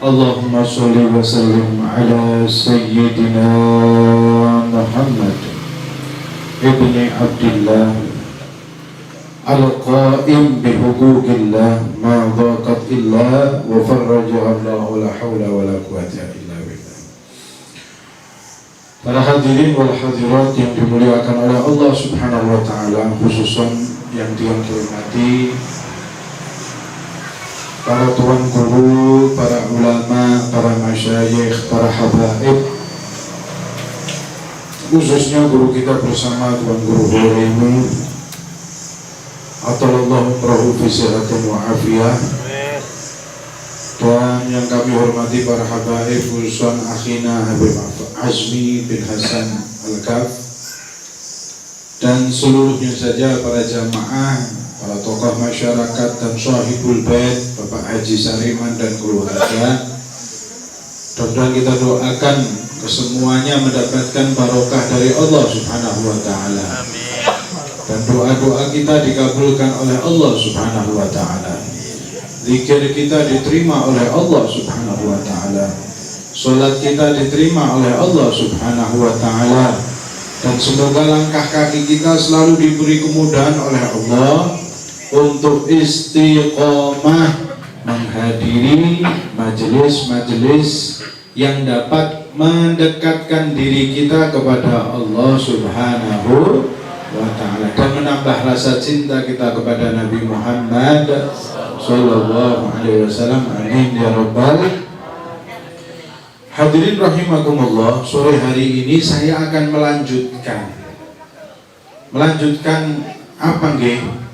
Allahumma sholli wa sallim ala sayyidina Muhammad ibni Abdillah al-qa'im bihuquqillah ma dhaqat illa wa farrajaha Allah la hawla wa la quwwata illa billah. Para hadirin wal hadirat yang dimuliakan oleh Allah Subhanahu wa taala, khususan yang dihormati para tuan guru, para ulama, para masyayikh, para habaib, khususnya guru kita bersama Tuan Guru Huraimu, Atalallahu umrahu fi sihatin wa afiyah. Dan yang kami hormati para habaib, khususan akhina Habib Azmi bin Hasan Al-Kaf, dan seluruhnya saja para jamaah, para tokoh masyarakat dan sahibul bait, Bapak Haji Sariman dan keluarga. Mudah-mudahan kita doakan kesemuanya mendapatkan barokah dari Allah Subhanahu wa taala. Dan doa-doa kita dikabulkan oleh Allah Subhanahu wa taala. Zikir kita diterima oleh Allah Subhanahu wa taala. Salat kita diterima oleh Allah Subhanahu wa taala. Dan semoga langkah kaki kita selalu diberi kemudahan oleh Allah untuk istiqomah menghadiri majelis-majelis yang dapat mendekatkan diri kita kepada Allah Subhanahu wa ta'ala dan menambah rasa cinta kita kepada Nabi Muhammad sallallahu alaihi wasallam. Amin ya rabbal. Hadirin rahimakumullah, sore hari ini saya akan melanjutkan apa nggih?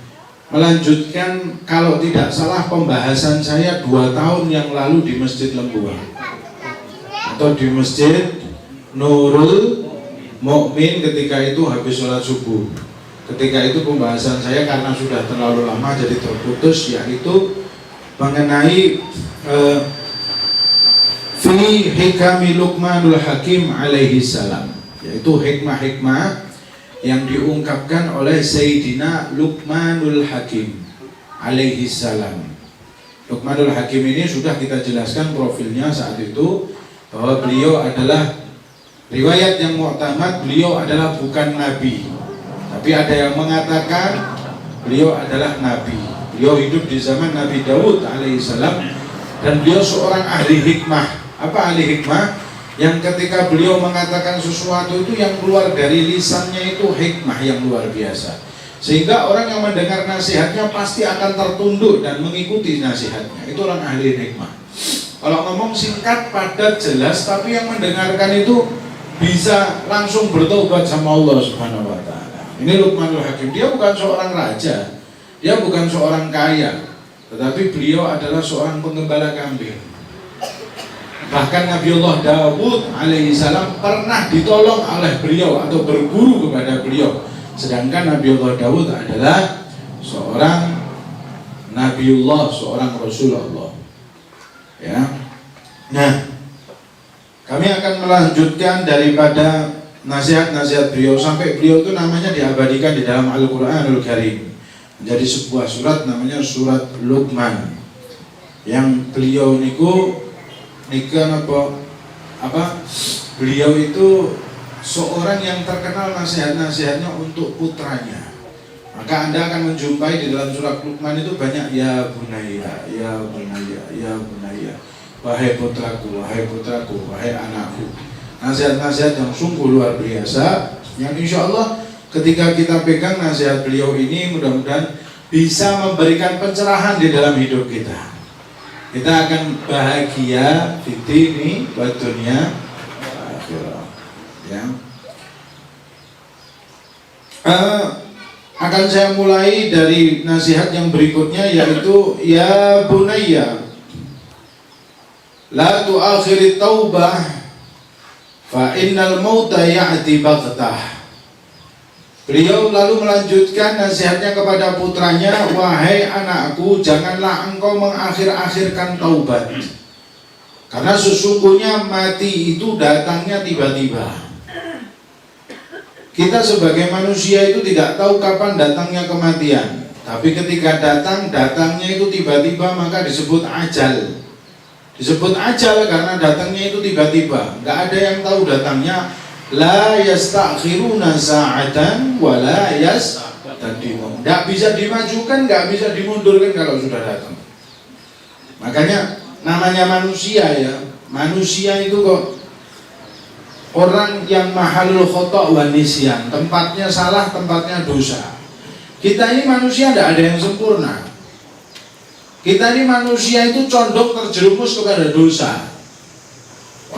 Melanjutkan kalau tidak salah pembahasan saya 2 tahun yang lalu di Masjid Lembuan atau di Masjid Nurul Mukmin ketika itu habis sholat subuh. Ketika itu pembahasan saya karena sudah terlalu lama jadi terputus, yaitu mengenai fi hikami Luqmanul Hakim alaihi salam, yaitu hikmah-hikmah yang diungkapkan oleh Sayyidina Luqmanul Hakim alaihi salam. Luqmanul Hakim ini sudah kita jelaskan profilnya saat itu, bahwa beliau adalah riwayat yang mu'tamad, beliau adalah bukan nabi, tapi ada yang mengatakan beliau adalah nabi. Beliau hidup di zaman Nabi Daud alaihissalam, dan beliau seorang ahli hikmah. Apa ahli hikmah? Yang ketika beliau mengatakan sesuatu itu yang keluar dari lisannya itu hikmah yang luar biasa, sehingga orang yang mendengar nasihatnya pasti akan tertunduk dan mengikuti nasihatnya. Itu orang ahli hikmah. Kalau ngomong singkat, padat, jelas, tapi yang mendengarkan itu bisa langsung bertobat sama Allah Subhanahu wa taala. Ini Luqmanul Hakim. Dia bukan seorang raja, dia bukan seorang kaya, tetapi beliau adalah seorang penggembala kambing. Bahkan Nabiullah Daud alaihissalam pernah ditolong oleh beliau atau berguru kepada beliau. Sedangkan Nabiullah Daud adalah seorang Nabiullah, seorang Rasulullah. Ya. Nah, kami akan melanjutkan daripada nasihat-nasihat beliau sampai beliau itu namanya diabadikan di dalam Al-Qur'anul Karim. Menjadi sebuah surat namanya surat Luqman. Yang beliau niku beliau itu seorang yang terkenal nasihat-nasihatnya untuk putranya. Maka Anda akan menjumpai di dalam surat Luqman itu banyak ya bunaya, ya bunaya, ya bunaya, wahai putraku, wahai putraku, wahai anakku. Nasihat-nasihat yang sungguh luar biasa, yang insya Allah ketika kita pegang nasihat beliau ini, mudah-mudahan bisa memberikan pencerahan di dalam hidup kita. Kita akan bahagia di dini wa dunia akhirah. Ya. Akan saya mulai dari nasihat yang berikutnya, yaitu ya bunayya la tu'akhiri taubah fa innal mauta ya'ti baghtah. Beliau lalu melanjutkan nasihatnya kepada putranya, wahai anakku, janganlah engkau mengakhir-akhirkan taubat, karena sesungguhnya mati itu datangnya tiba-tiba. Kita sebagai manusia itu tidak tahu kapan datangnya kematian, tapi ketika datang, datangnya itu tiba-tiba, maka disebut ajal, Disebut ajal karena datangnya itu tiba-tiba, nggak ada yang tahu datangnya. La yastakhiruna sa'atan wa la yastaqdimun. Nggak bisa dimajukan, nggak bisa dimundurkan kalau sudah datang. Makanya namanya manusia ya, manusia itu kok orang yang mahalul khata' wa nisyan, tempatnya salah, tempatnya dosa. Kita ini manusia tidak ada yang sempurna. Kita ini manusia itu condong terjerumus kepada dosa.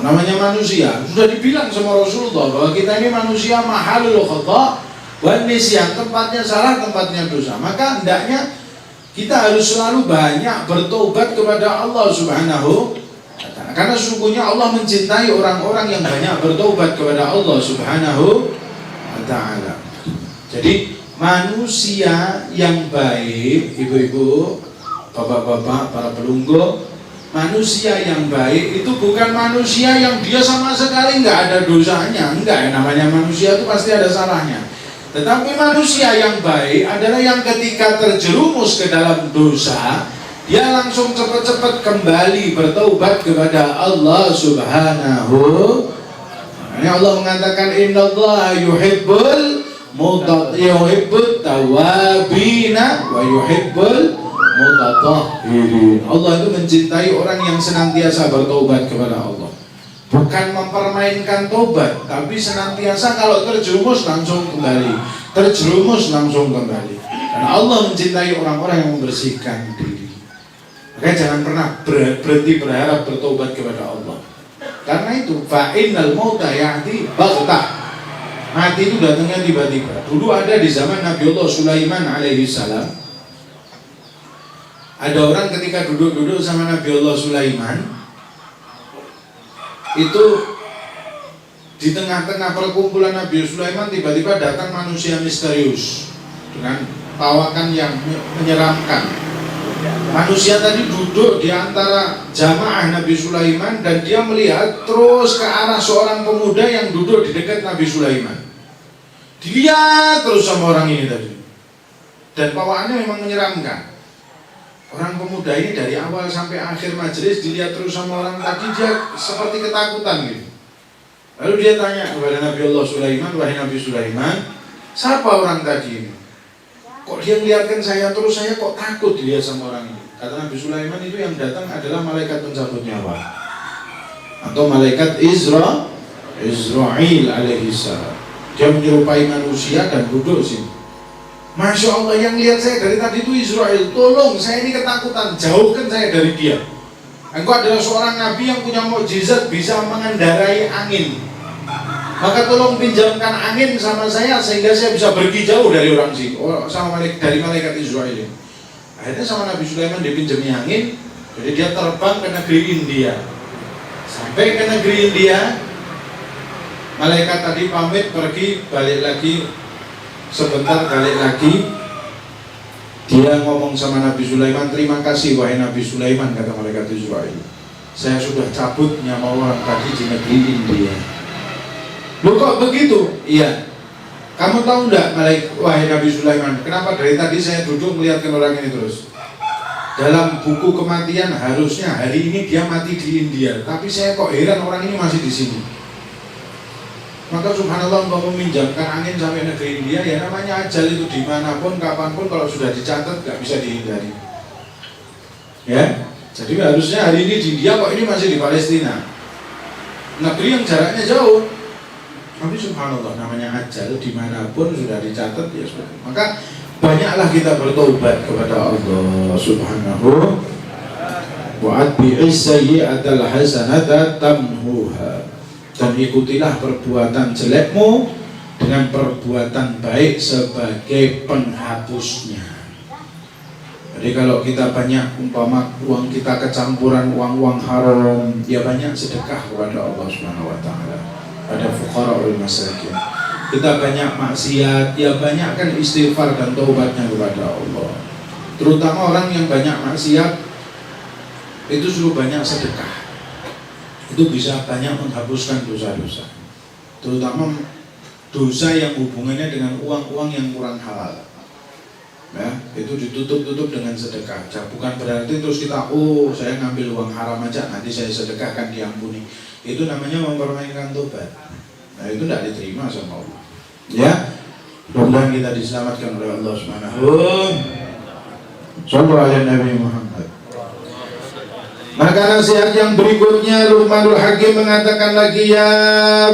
Namanya manusia, sudah dibilang sama Rasulullah bahwa kita ini manusia mahalul khata' wa nisyan, tempatnya salah, tempatnya dosa. Maka hendaknya kita harus selalu banyak bertobat kepada Allah Subhanahu wa ta'ala. Karena sesungguhnya Allah mencintai orang-orang yang banyak bertobat kepada Allah Subhanahu wa ta'ala. Jadi manusia yang baik, ibu-ibu, bapak-bapak, para pelunggu, manusia yang baik itu bukan manusia yang dia sama sekali nggak ada dosanya. Enggak ya, namanya manusia itu pasti ada salahnya. Tetapi manusia yang baik adalah yang ketika terjerumus ke dalam dosa, dia langsung cepat-cepat kembali bertaubat kepada Allah Subhanahu. Ini Allah mengatakan innallaha yuhibbul tawwabina wa yuhibbul mutatahhirin. Allah itu mencintai orang yang senantiasa bertaubat kepada Allah. Bukan mempermainkan tobat, tapi senantiasa kalau terjerumus langsung kembali, terjerumus langsung kembali. Karena Allah mencintai orang-orang yang membersihkan diri. Makanya jangan pernah berhenti berharap bertobat kepada Allah. Karena itu fa'innal mauta ya'ti baghtah. Mati itu datangnya tiba-tiba. Dulu ada di zaman Nabiullah Sulaiman alaihi salam. Ada orang ketika duduk-duduk sama Nabiullah Sulaiman, itu di tengah-tengah perkumpulan Nabi Sulaiman tiba-tiba datang manusia misterius dengan tawakan yang menyeramkan. Manusia tadi duduk di antara jamaah Nabi Sulaiman dan dia melihat terus ke arah seorang pemuda yang duduk di dekat Nabi Sulaiman. Dilihat terus sama orang ini tadi. Dan bawaannya memang menyeramkan. Orang pemuda ini dari awal sampai akhir majelis dilihat terus sama orang tadi, dia seperti ketakutan gitu. Lalu dia tanya kepada Nabi Allah Sulaiman, wahai Nabi Sulaiman, siapa orang tadi ini? Kok dia melihatkan saya terus, saya kok takut dilihat sama orang ini? Kata Nabi Sulaiman, itu yang datang adalah malaikat pencabut nyawa, atau malaikat Isra'il alaihi salam. Dia menyerupai manusia dan duduk sini. Masya Allah, yang lihat saya dari tadi itu Israel. Tolong, saya ini ketakutan, jauhkan saya dari dia. Engkau adalah seorang nabi yang punya mukjizat bisa mengendarai angin. Maka tolong pinjamkan angin sama saya sehingga saya bisa pergi jauh dari orang sini, dari malaikat Israel. Akhirnya sama Nabi Sulaiman dipinjami angin, jadi dia terbang ke negeri India. Sampai ke negeri India, malaikat tadi pamit pergi, balik lagi. Sebentar balik lagi, dia ngomong sama Nabi Sulaiman, terima kasih wahai Nabi Sulaiman, kata malaikat Israel. Saya sudah cabut nyawa orang tadi di negeri India. Loh kok begitu? Iya. Kamu tahu enggak wahai Nabi Sulaiman, kenapa dari tadi saya duduk melihatkan orang ini terus? Dalam buku kematian harusnya hari ini dia mati di India, tapi saya kok heran orang ini masih di sini. Maka subhanallah, engkau meminjamkan angin sampai negeri India, ya namanya ajal itu dimanapun, kapanpun, kalau sudah dicatat gak bisa dihindari. Ya, jadi harusnya hari ini di India, kok ini masih di Palestina, negeri yang jaraknya jauh. Tapi subhanallah, namanya ajal dimanapun sudah dicatat, ya sudah. Maka banyaklah kita bertobat kepada Allah subhanahu wa atbi'is sayyi'atal hasanata tamhuha. Dan ikutilah perbuatan jelekmu dengan perbuatan baik sebagai penghapusnya. Jadi kalau kita banyak umpama uang kita kecampuran uang-uang haram, ya banyak sedekah kepada Allah Subhanahu wa taala, pada fuqara wal masakin. Kita banyak maksiat, ya banyakkan istighfar dan taubatnya kepada Allah. Terutama orang yang banyak maksiat itu suruh banyak sedekah. Itu bisa banyak menghapuskan dosa-dosa, terutama dosa yang hubungannya dengan uang-uang yang kurang halal. Ya, itu ditutup dengan sedekah. Bukan berarti terus kita, saya ngambil uang haram aja, nanti saya sedekahkan diampuni. Itu namanya mempermainkan tobat. Nah, itu tidak diterima sama Allah. Ya, mudah-mudahan kita diselamatkan oleh Allah Subhanahu. Sallallahu alaihi Nabi Muhammad. Maka nasihat yang berikutnya, Luqmanul Hakim mengatakan lagi, ya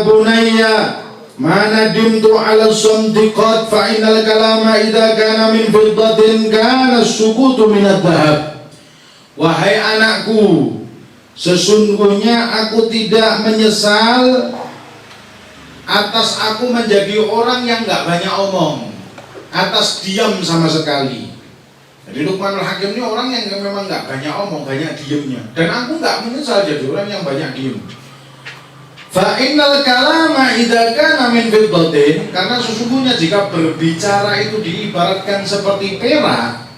bunayya, mana dimtu ala somtiqat fa innal kalama idza kana min fiddatin kana sukutu minad dhahab. Wahai anakku, sesungguhnya aku tidak menyesal atas aku menjadi orang yang enggak banyak omong, atas diam sama sekali. Jadi Luqmanul Hakim ini orang yang memang enggak banyak omong, banyak diamnya. Dan aku enggak menyesal jadi orang yang banyak diam. Fa innal kalama idza kana min fiddatin, karena sesungguhnya jika berbicara itu diibaratkan seperti perak,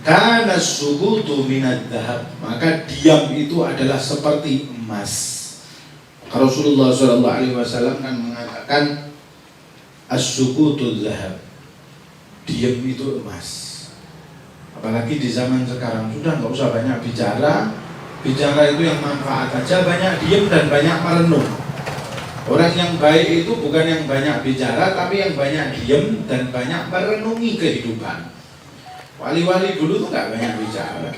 kana sukutu minad dhahab, maka diam itu adalah seperti emas. Rasulullah sallallahu alaihi wasallam kan mengatakan as-sukutu dhahab, diam itu emas. Apalagi di zaman sekarang sudah nggak usah banyak bicara itu yang manfaat aja, banyak diam dan banyak merenung. Orang yang baik itu bukan yang banyak bicara, tapi yang banyak diam dan banyak merenungi kehidupan. Wali-wali dulu tuh nggak banyak bicara.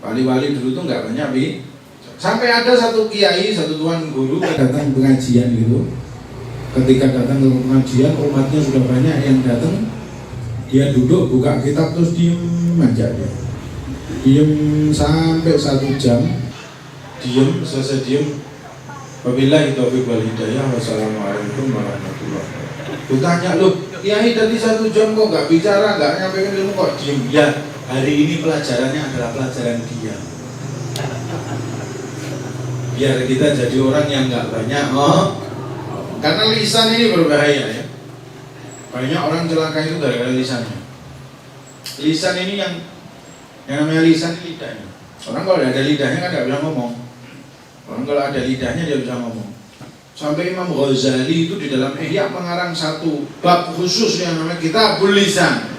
Wali-wali dulu tuh nggak banyak sampai ada satu kiai, satu tuan guru datang pengajian gitu. Ketika datang ke pengajian, umatnya sudah banyak yang datang. Dia duduk buka kitab terus diem aja dia. Diem sampai 1 jam. Diem, selesai diem. Wabillahi taufiq wal hidayah. Wassalamualaikum warahmatullahi wabarakatuh. Ditanya, loh, kiai tadi 1 jam kok nggak bicara, nggak nyampein ilmu kok diem? Ya, hari ini pelajarannya adalah pelajaran diam. Biar kita jadi orang yang nggak banyak karena lisan ini berbahaya ya. Banyak orang celaka itu gara-gara lisannya. Lisan ini yang namanya lisan ini lidahnya. Orang kalau ada lidahnya kan nggak bisa ngomong. Orang kalau ada lidahnya dia bisa ngomong. Sampai Imam Ghazali itu di dalam Ihya mengarang satu bab khusus yang namanya Kitabul Lisan.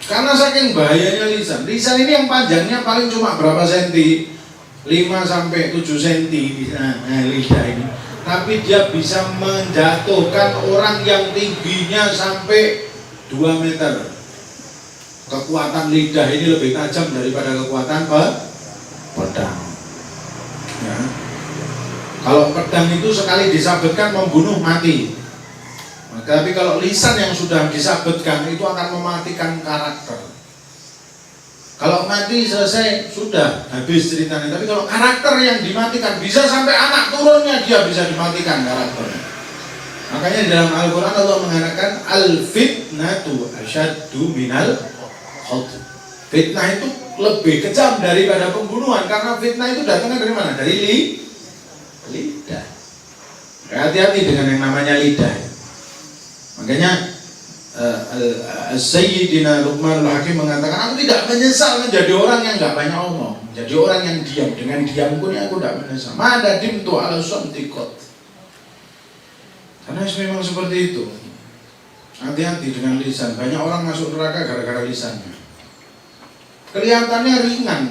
Karena saking bahayanya lisan. Lisan ini yang panjangnya paling cuma berapa senti? 5 sampai 7 senti. Nah, lidah ini. Tapi dia bisa menjatuhkan orang yang tingginya sampai 2 meter. Kekuatan lidah ini lebih tajam daripada kekuatan pedang. Ya. Kalau pedang itu sekali disabetkan membunuh mati. Tapi kalau lisan yang sudah disabetkan itu akan mematikan karakter. Kalau mati selesai sudah habis ceritanya. Tapi kalau karakter yang dimatikan bisa sampai anak turunnya dia bisa dimatikan karakternya. Makanya di dalam Al-Quran Allah mengatakan al-fitnatu asyaddu minal qatl. Fitnah itu lebih kejam daripada pembunuhan karena fitnah itu datangnya dari mana? Dari lidah. Hati-hati dengan yang namanya lidah. Makanya Sayyidina Luqmanul Hakim mengatakan, aku tidak menyesal menjadi orang yang nggak banyak omong, jadi orang yang diam. Dengan diamku ini aku tidak menyesal. Mada dimtu ala somtiqat. Karena memang seperti itu. Hati-hati dengan lisan. Banyak orang masuk neraka gara-gara lisannya. Kelihatannya ringan.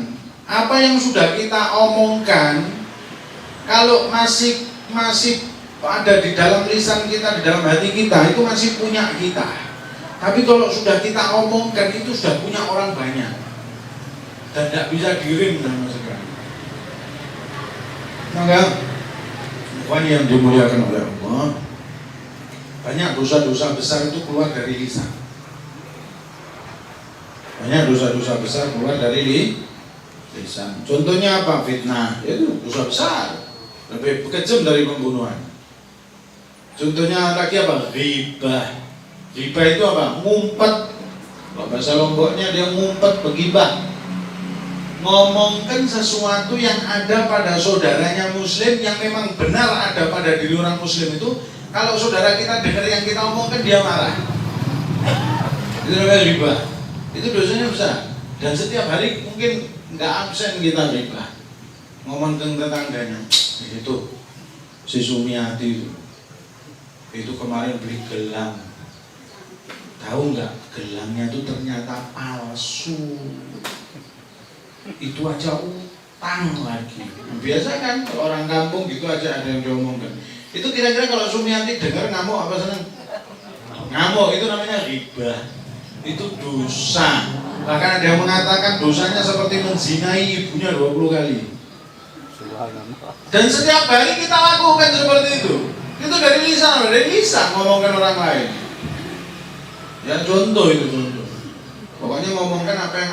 Apa yang sudah kita omongkan, kalau masih ada di dalam lisan kita, di dalam hati kita, itu masih punya kita. Tapi kalau sudah kita omongkan itu sudah punya orang banyak dan tidak bisa dirim sama sekali. Maka bukan yang dimuliakan oleh Allah, banyak dosa-dosa besar itu keluar dari lisan. Banyak dosa-dosa besar keluar dari lisan. Contohnya apa? Fitnah, itu dosa besar, lebih kejam dari pembunuhan. Contohnya lagi apa? Ghibah. Ghibah itu apa? Ngumpet. Kalau bahasa Lomboknya dia ngumpet, begibah. Ngomongkan sesuatu yang ada pada saudaranya muslim yang memang benar ada pada diri orang muslim itu. Kalau saudara kita dengar yang kita omongkan dia marah. Itu namanya ghibah. Itu dosanya besar. Dan setiap hari mungkin nggak absen kita ghibah. Ngomong tentang tetangganya. Itu si Sumiati itu kemarin beli gelang Tahu nggak, gelangnya itu ternyata palsu. Itu aja utang lagi. Biasa kan orang kampung gitu aja ada yang diomongkan. Itu kira-kira kalau Sumiati dengar ngamuk apa seneng? Ngamuk, itu namanya riba. Itu dosa. Bahkan ada yang mengatakan dosanya seperti menzinai ibunya 20 kali. Dan setiap hari kita lakukan seperti itu. Itu dari lisan ngomongkan orang lain. Ya contoh itu contoh. Pokoknya ngomongkan apa yang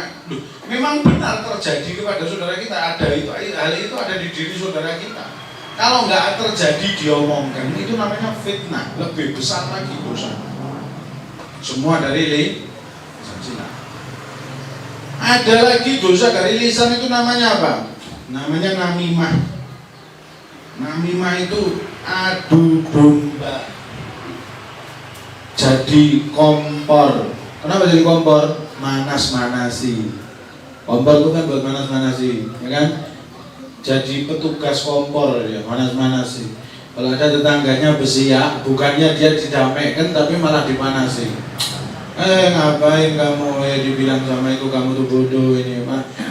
memang benar terjadi kepada saudara kita, ada itu, hal itu ada di diri saudara kita. Kalau nggak terjadi diomongkan, itu namanya fitnah, lebih besar lagi dosa. Semua dari lisan. Ada lagi dosa dari lisan itu namanya apa? Namanya namimah. Namimah itu adu domba. Jadi kompor. Kenapa jadi kompor? Manas-manasi. Kompor itu kan buat manas-manasi, ya kan? Jadi petugas kompor ya, manas-manasi. Kalau ada tetangganya besiak, bukannya dia didamaikan tapi malah dipanasi. Ngapain kamu dibilang sama itu kamu tuh bodoh ini,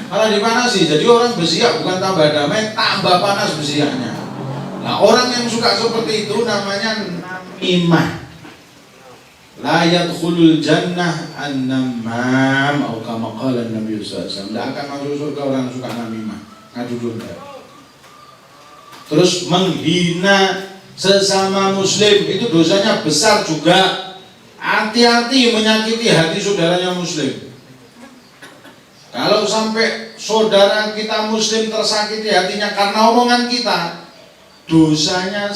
malah dipanasi. Jadi orang besiak bukan tambah damai, tambah panas besiaknya. Nah, orang yang suka seperti itu namanya namimah. La yadkhulul jannah an-namam atau kama qala Nabi sallallahu alaihi wasallam. Tidak akan masuk surga orang yang suka namimah, ngadu domba. Terus menghina sesama muslim itu dosanya besar juga. Hati-hati menyakiti hati saudaranya muslim. Kalau sampai saudara kita muslim tersakiti hatinya karena omongan kita, dosanya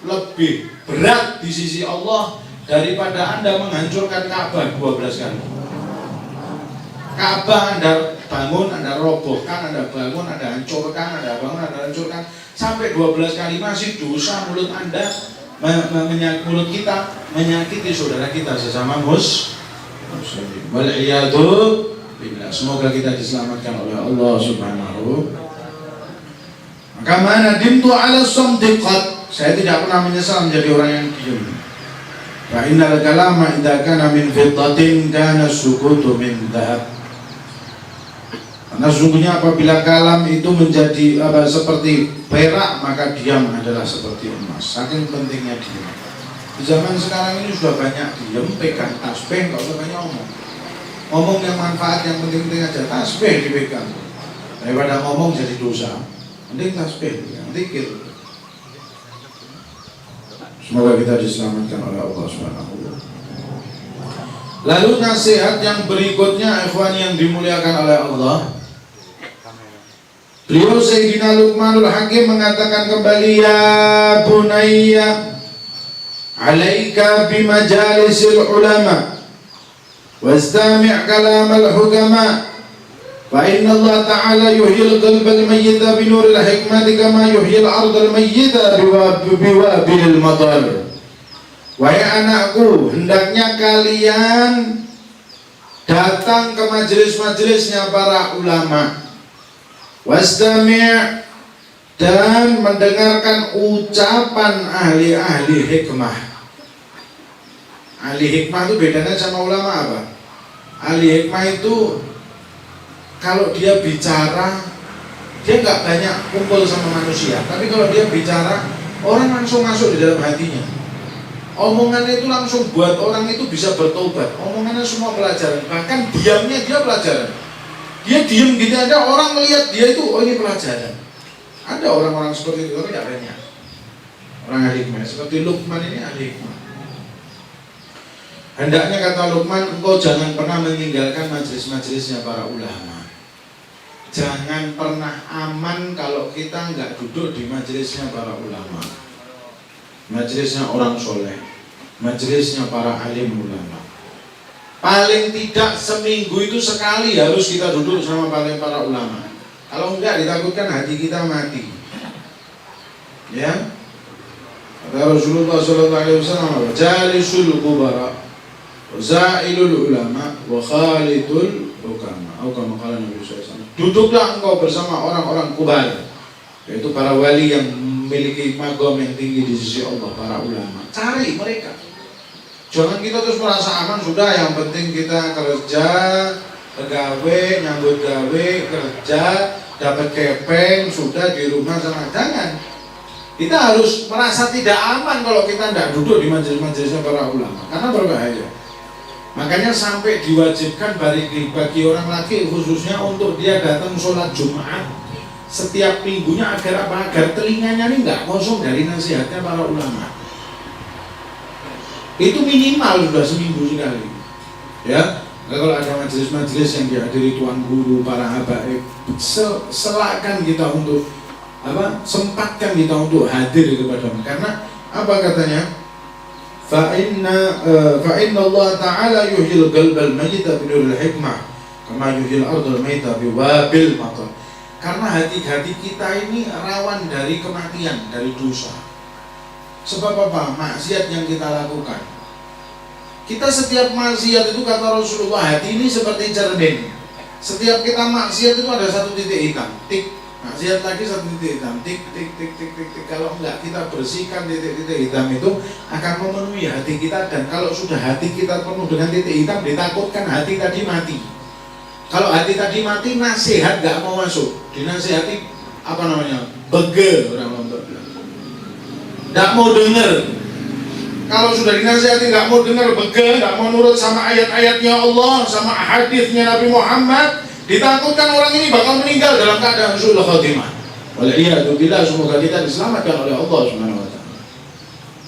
lebih berat di sisi Allah daripada Anda menghancurkan Ka'bah 12 kali. Ka'bah Anda bangun, Anda robohkan, Anda bangun, Anda hancurkan, Anda bangun, Anda hancurkan sampai 12 kali masih dosa mulut Anda, mulut kita menyakiti saudara kita sesama muslim. Wal'iyadu billah. Semoga kita diselamatkan oleh Allah Subhanahu. Maka mana dimtu ala samdiqat. Saya tidak pernah menyesal menjadi orang yang diam. Fa innal kalama idza kana min fiddatin kana sukutu min dhahab. Karena sesungguhnya apabila kalam itu menjadi seperti perak, maka diam adalah seperti emas. Saking pentingnya diam. Di zaman sekarang ini sudah banyak diam, pegang tasbih, nggak usah banyak ngomong. Ngomong yang manfaat, yang penting-penting aja, tasbih dipegang. Daripada ngomong jadi dosa, mending tasbih, yang zikir. Semoga kita diselamatkan oleh Allah Subhanahu wa ta'ala. Lalu nasihat yang berikutnya, ikhwan yang dimuliakan oleh Allah. Beliau Sayyidina Luqmanul Hakim mengatakan kembali, ya bunayya alaika bimajalisil ulama wastami' kalamal hukama fa inna Allah ta'ala yuhyil qalbal mayyita binuril hikmati kama yuhyil ardal mayyita biwabilil matar. Wahai anakku, hendaknya kalian datang ke majelis-majelisnya para ulama, wastami' dan mendengarkan ucapan ahli-ahli hikmah. Ahli hikmah itu bedanya sama ulama apa? Ahli hikmah itu kalau dia bicara, dia nggak banyak kumpul sama manusia, tapi kalau dia bicara, orang langsung masuk di dalam hatinya. Omongannya itu langsung buat orang itu bisa bertobat. Omongannya semua pelajaran, bahkan diamnya dia pelajaran. Dia diam gitu aja, orang melihat dia itu, oh ini pelajaran. Ada orang-orang seperti itu, tapi tidak banyak. Orang ahli hikmah, seperti Luqman ini ahli hikmah. Hendaknya kata Luqman, engkau jangan pernah meninggalkan majelis-majelisnya para ulama. Jangan pernah aman kalau kita nggak duduk di majelisnya para ulama. Majelisnya orang soleh, majelisnya para alim ulama. Paling tidak seminggu itu sekali harus kita duduk sama para ulama. Kalau enggak ditakutkan hati kita mati. Ya. Kata Rasulullah sallallahu alaihi wasallam, "Jalisul kubara, zailul ulama, wa khalidul hukama." Atau kama qala Nabi sallallahu alaihi wasallam. Duduklah engkau bersama orang-orang kubar, yaitu para wali yang memiliki magam yang tinggi di sisi Allah, para ulama. Cari mereka. Jangan kita terus merasa aman, sudah yang penting kita kerja, gawe, nyambut gawe, kerja, dapat kepeng, sudah di rumah sama. Jangan. Kita harus merasa tidak aman kalau kita tidak duduk di majelis-majelisnya para ulama, karena berbahaya. Makanya sampai diwajibkan bagi orang laki khususnya untuk dia datang sholat Jumat setiap minggunya agar apa? Agar telinganya ini nggak kosong dari nasihatnya para ulama. Itu minimal sudah seminggu sekali. Ya, kalau ada majelis-majelis yang dihadiri tuan guru, para habaib, selakan kita untuk sempatkan kita untuk hadir kepada mereka. Karena apa katanya? Fa inna Allah Ta'ala yuhyil qalbal mayyita bi nuril hikmah kama yuhyil ardal mayyita bi wabil matar. Karena hati-hati kita ini rawan dari kematian, dari dosa. Sebab apa? Maksiat yang kita lakukan. Kita setiap maksiat itu kata Rasulullah, hati ini seperti cermin. Setiap kita maksiat itu ada satu titik hitam, tik. Maksiat lagi satu titik hitam, tik, tik, tik, tik, tik, tik. Kalau enggak kita bersihkan titik-titik hitam itu akan memenuhi hati kita. Dan kalau sudah hati kita penuh dengan titik hitam, ditakutkan hati tadi mati. Kalau hati tadi mati, nasihat enggak mau masuk. Dinasihati apa namanya? Begel orang Lombok. Enggak mau dengar. Kalau sudah dinasihati enggak mau dengar, begel, enggak mau nurut sama ayat-ayatnya Allah, sama hadisnya Nabi Muhammad. Ditakutkan orang ini bakal meninggal dalam keadaan su'ul khatimah. Waliyadzubillah, semoga kita diselamatkan oleh Allah Subhanahu wa taala.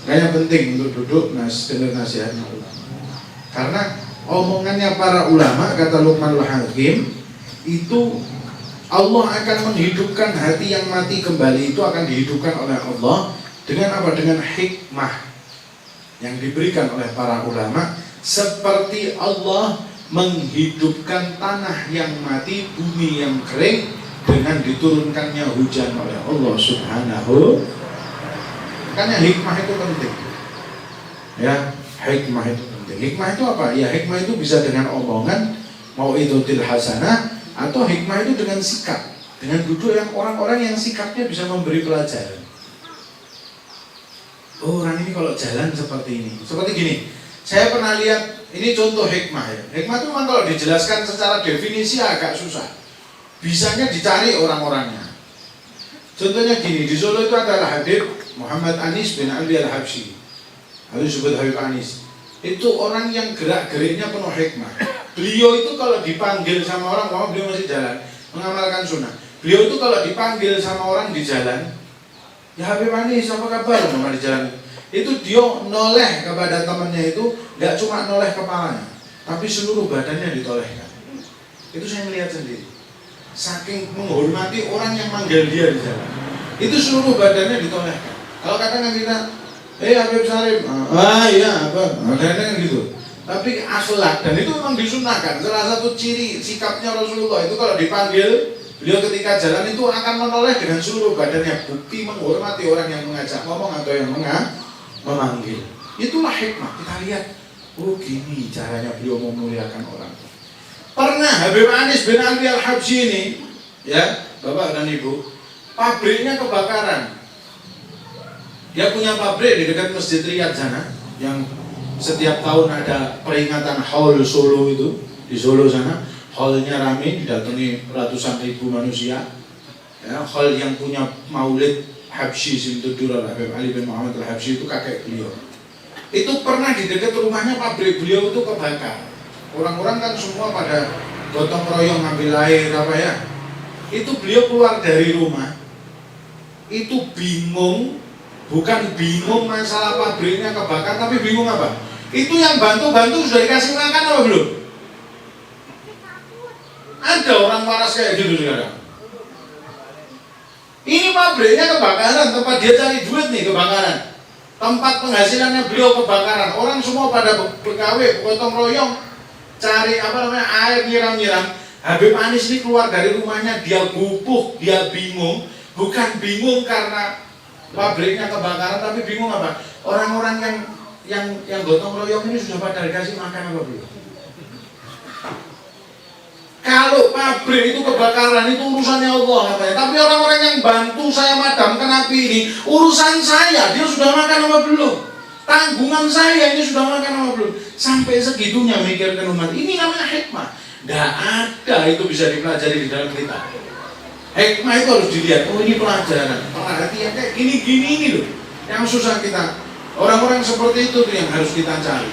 Makanya penting untuk duduk dengar nasihatnya ulama. Karena omongannya para ulama, kata Luqmanul Hakim, itu Allah akan menghidupkan hati yang mati kembali, itu akan dihidupkan oleh Allah dengan apa? Dengan hikmah yang diberikan oleh para ulama, seperti Allah menghidupkan tanah yang mati, bumi yang kering dengan diturunkannya hujan oleh Allah Subhanahu. Makanya hikmah itu penting. Ya, hikmah itu penting. Hikmah itu apa? Ya, hikmah itu bisa dengan omongan, mau itu til hasanah, atau hikmah itu dengan sikap, dengan duduk yang orang-orang yang sikapnya bisa memberi pelajaran. Oh, orang ini kalau jalan seperti ini, seperti gini. Saya pernah lihat, ini contoh hikmah ya. Hikmah itu memang kalau dijelaskan secara definisi agak susah. Bisanya dicari orang-orangnya. Contohnya gini, di Solo itu adalah Habib Muhammad Anis bin Alwi Al-Habsyi. Harus disebut Habib Anis. Itu orang yang gerak-geriknya penuh hikmah. Beliau itu kalau dipanggil sama orang, kalau beliau masih jalan, mengamalkan sunnah. Beliau itu kalau dipanggil sama orang di jalan, ya Habib Anis, apa kabar? Sama di jalan. Itu dia noleh kepada temannya itu, gak cuma noleh kepalanya, tapi seluruh badannya ditolehkan. Itu saya melihat sendiri. Saking menghormati orang yang manggil dia di jalan, itu seluruh badannya ditolehkan. Kalau kadang kita, Habib Salim, iya apa, kadang gitu. Tapi akhlak, dan itu memang disunahkan. Salah satu ciri sikapnya Rasulullah itu kalau dipanggil, beliau ketika jalan itu akan menoleh dengan seluruh badannya, bukti menghormati orang yang mengajak ngomong atau yang memanggil. Itulah hikmah. Kita lihat, oh gini caranya beliau memuliakan orang. Pernah Habib Anis bin Alwi Al-Habsyi ini, ya Bapak dan Ibu, pabriknya kebakaran. Dia punya pabrik di dekat Masjid Riyadh sana, yang setiap tahun ada peringatan Haul Solo itu di Solo sana. Haulnya ramai, didatangi ratusan ribu manusia. Ya, haul yang punya maulid Habsyi Simtudur Habib Ali bin Muhammad Al-Habsyi itu kakek beliau. Itu pernah di dekat rumahnya pabrik beliau itu kebakar. Orang-orang kan semua pada gotong royong ngambil air apa ya. Itu beliau keluar dari rumah. Itu bingung, bukan bingung masalah pabriknya kebakar, tapi bingung apa? Itu yang bantu-bantu sudah dikasih makan apa belum? Ada orang waras kayak gitu sekarang. Ini pabriknya kebakaran, tempat dia cari duit nih kebakaran. Tempat penghasilannya beliau kebakaran. Orang semua pada PKW, gotong royong, cari air nyiram-nyiram. Habib Anis ini keluar dari rumahnya, dia gupuh, dia bingung. Bukan bingung karena pabriknya kebakaran, tapi bingung apa? Orang-orang yang gotong royong ini sudah pada dikasih makan apa belum? Kalau pabrik itu kebakaran itu urusannya Allah katanya. Tapi orang-orang yang bantu saya madamkan api ini urusan saya. Dia sudah makan apa belum? Tanggungan saya ini sudah makan apa belum? Sampai segitunya mikirkan umat. Ini namanya hikmah. Tidak ada itu bisa dipelajari di dalam kita. Hikmah itu harus dilihat. Oh ini pelajaran. Perhatian kayak gini-gini ini loh. Yang susah kita. Orang-orang seperti itu tuh yang harus kita cari.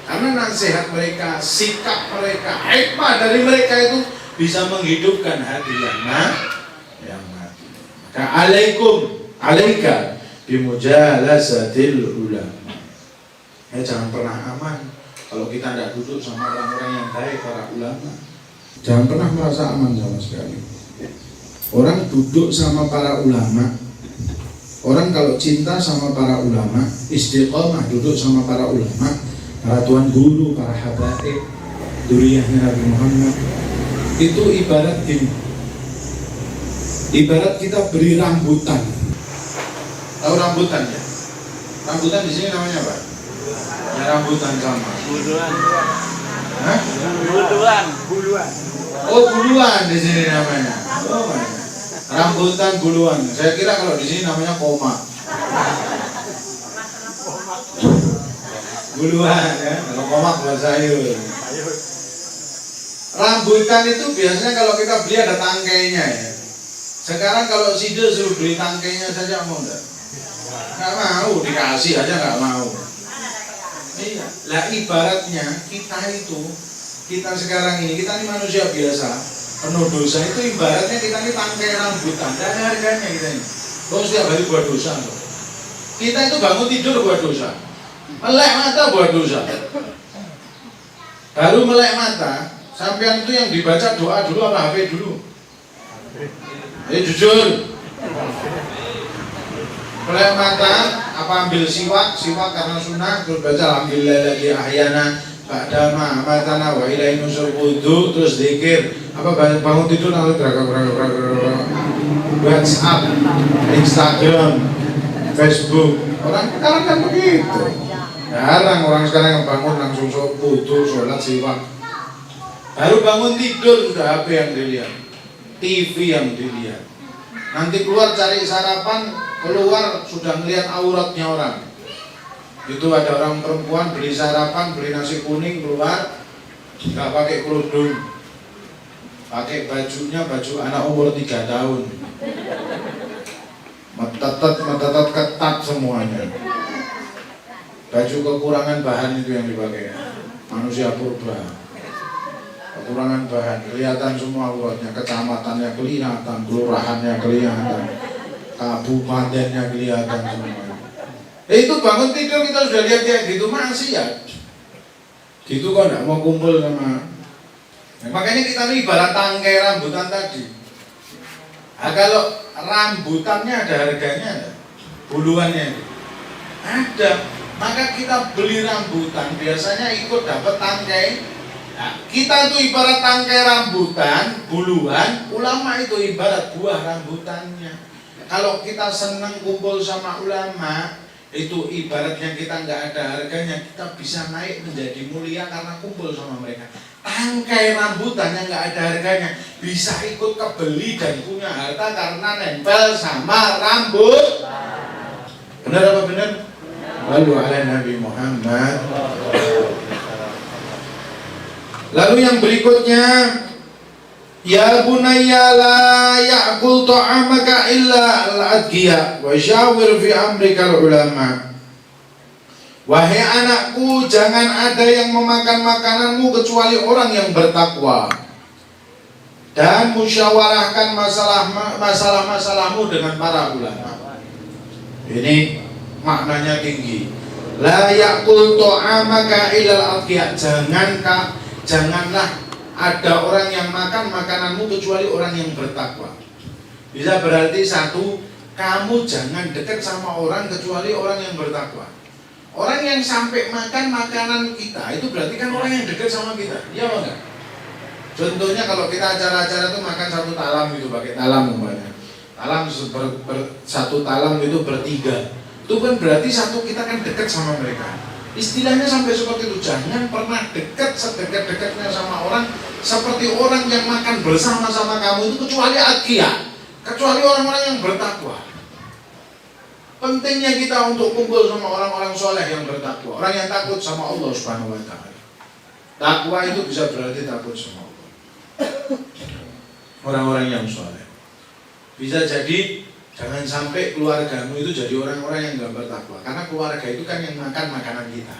Karena nasihat mereka, sikap mereka, hikmah dari mereka itu bisa menghidupkan hati yang mati. Maka alaika bimujalasatil ulama. Jangan pernah aman kalau kita tidak duduk sama orang-orang yang baik, para ulama. Jangan pernah merasa aman sama sekali. Orang duduk sama para ulama, orang kalau cinta sama para ulama, istiqomah duduk sama para ulama, para tuan guru, para habaib, duriyahnya Nabi Muhammad, itu ibarat gini. Ibarat kita beri rambutan. Tahu rambutan ya? Rambutan di sini namanya apa? Ya rambutan sama. Buluan. Hah? Buluan. Oh buluan di sini namanya. Oh rambutan buluan. Saya kira kalau di sini namanya koma. Buluan ya. Kalau koma buat sayur. Rambutan itu biasanya kalau kita beli ada tangkainya ya. Sekarang kalau Sido suruh beli tangkainya saja mau enggak? Enggak mau, dikasih aja enggak mau. Iya, lah ibaratnya kita sekarang ini, kita ini manusia biasa, penuh dosa, itu ibaratnya kita ini tangkai rambutan, tidak ada harganya kita ini. Kalau setiap hari buat dosa, kita itu bangun tidur buat dosa, melek mata buat dosa. Baru melek mata, sampean itu yang dibaca doa dulu apa HP dulu? Jujur. Melek mata, apa ambil siwak karena sunnah, terus baca alhamdulillah lagi ahyana ba'dama amatana wa ilaihi nusyur, wudu, terus zikir, apa bangun tidur langsung gerak WhatsApp, Instagram, Facebook. Orang sekarang kan begitu. Jarang orang sekarang yang bangun langsung wudu, sholat, siwak. Baru bangun tidur sudah HP yang dilihat, TV yang dilihat. Nanti keluar cari sarapan, keluar sudah melihat auratnya orang. Itu ada orang perempuan beli sarapan, beli nasi kuning, keluar nggak pakai kerudung, pakai bajunya baju anak umur 3 tahun, metetet ketat semuanya. Baju kekurangan bahan itu yang dipakai, manusia purba. Kekurangan bahan, kelihatan semua auratnya, kecamatannya kelihatan, kelurahannya kelihatan, kabupatennya kelihatan semuanya. Itu bangun tidur kita sudah lihat kayak gitu, masih ya gitu kok nggak mau kumpul sama. Makanya kita ini ibarat tangkai rambutan tadi. Nah, kalau rambutannya ada harganya ada, buluannya ada, maka kita beli rambutan biasanya ikut dapat tangkai. Nah, kita itu ibarat tangkai rambutan, buluan, ulama itu ibarat buah rambutannya. Kalau kita senang kumpul sama ulama, itu ibaratnya kita nggak ada harganya, kita bisa naik menjadi mulia karena kumpul sama mereka. Tangkai rambutan yang nggak ada harganya, bisa ikut kebeli dan punya harta karena nempel sama rambut. Benar apa benar? Lalu ala Nabi Muhammad. Lalu yang berikutnya, ya bunayya la ya'kul ta'amaka illa al-adqiya wa syawir fi amrika ulama. Wahai anakku, jangan ada yang memakan makananmu kecuali orang yang bertakwa. Dan musyawarahkan masalah-masalahmu dengan para ulama. Ini maknanya tinggi. La ya'kul ta'amaka illa al-adqiya. Janganlah ada orang yang makan makananmu kecuali orang yang bertakwa. Bisa berarti satu, kamu jangan dekat sama orang kecuali orang yang bertakwa. Orang yang sampai makan makanan kita itu berarti kan orang yang dekat sama kita, iya apa enggak? Contohnya kalau kita acara-acara itu makan satu talam itu, pakai talam umpamanya. Talam satu talam itu bertiga. Itu kan berarti satu kita kan dekat sama mereka. Istilahnya sampai seperti itu, jangan pernah dekat sedekat-dekatnya sama orang seperti orang yang makan bersama-sama kamu itu kecuali adqiya, kecuali orang-orang yang bertakwa. Pentingnya kita untuk kumpul sama orang-orang soleh yang bertakwa, orang yang takut sama Allah Subhanahu wa Ta'ala. Takwa itu bisa berarti takut sama Allah. Orang-orang yang soleh. Bisa jadi jangan sampai keluargamu itu jadi orang-orang yang gak bertakwa, karena keluarga itu kan yang makan makanan kita.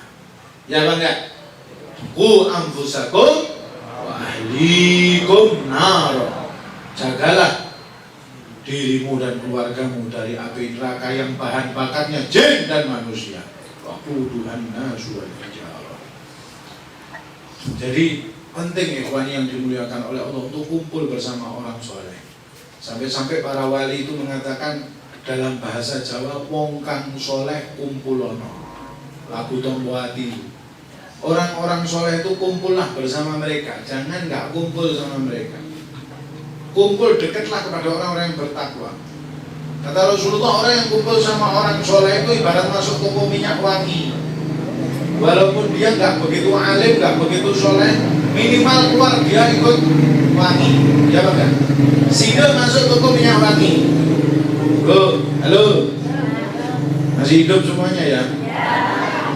Ya Bang enggak? Qu anfusakum wa ahlikum nar. Jagalah dirimu dan keluargamu dari api neraka yang bahan bakarnya jin dan manusia. Waquduhan nasu wal hijarah. Jadi penting ikhwan yang dimuliakan oleh Allah untuk kumpul bersama orang soleh. Sampai-sampai para wali itu mengatakan dalam bahasa Jawa, wong kang soleh kumpulono. Lagu Tomboati. Orang-orang soleh itu kumpullah bersama mereka, jangan nggak kumpul sama mereka. Kumpul dekatlah kepada orang-orang yang bertakwa. Kata Rasulullah, orang yang kumpul sama orang soleh itu ibarat masuk toko minyak wangi. Walaupun dia nggak begitu alim, nggak begitu soleh, minimal keluar dia ikut wangi. Ya Pak? Sida masuk toko minyak wangi. Halo, masih hidup semuanya ya?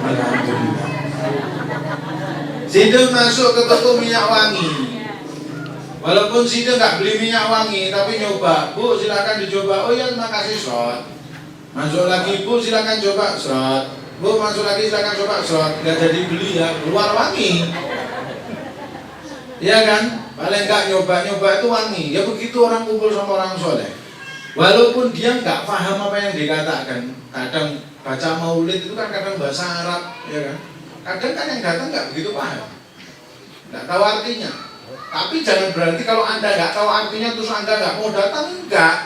Alhamdulillah. Sida masuk ke toko minyak wangi. Walaupun Sida nggak beli minyak wangi, tapi nyoba, Bu silakan dicoba. Oh ya makasih Sot. Masuk lagi Bu silakan coba Sot. Bu masuk lagi silakan coba Sot. Nggak jadi beli ya, keluar wangi. Iya kan? Paling nggak nyoba itu wangi. Ya begitu orang kumpul sama orang soleh. Walaupun dia nggak paham apa yang dikatakan. Kadang baca maulid itu kan kadang bahasa Arab, ya kan? Kadang kan yang datang nggak begitu paham, nggak tahu artinya. Tapi jangan berarti kalau Anda nggak tahu artinya terus Anda nggak mau datang, enggak.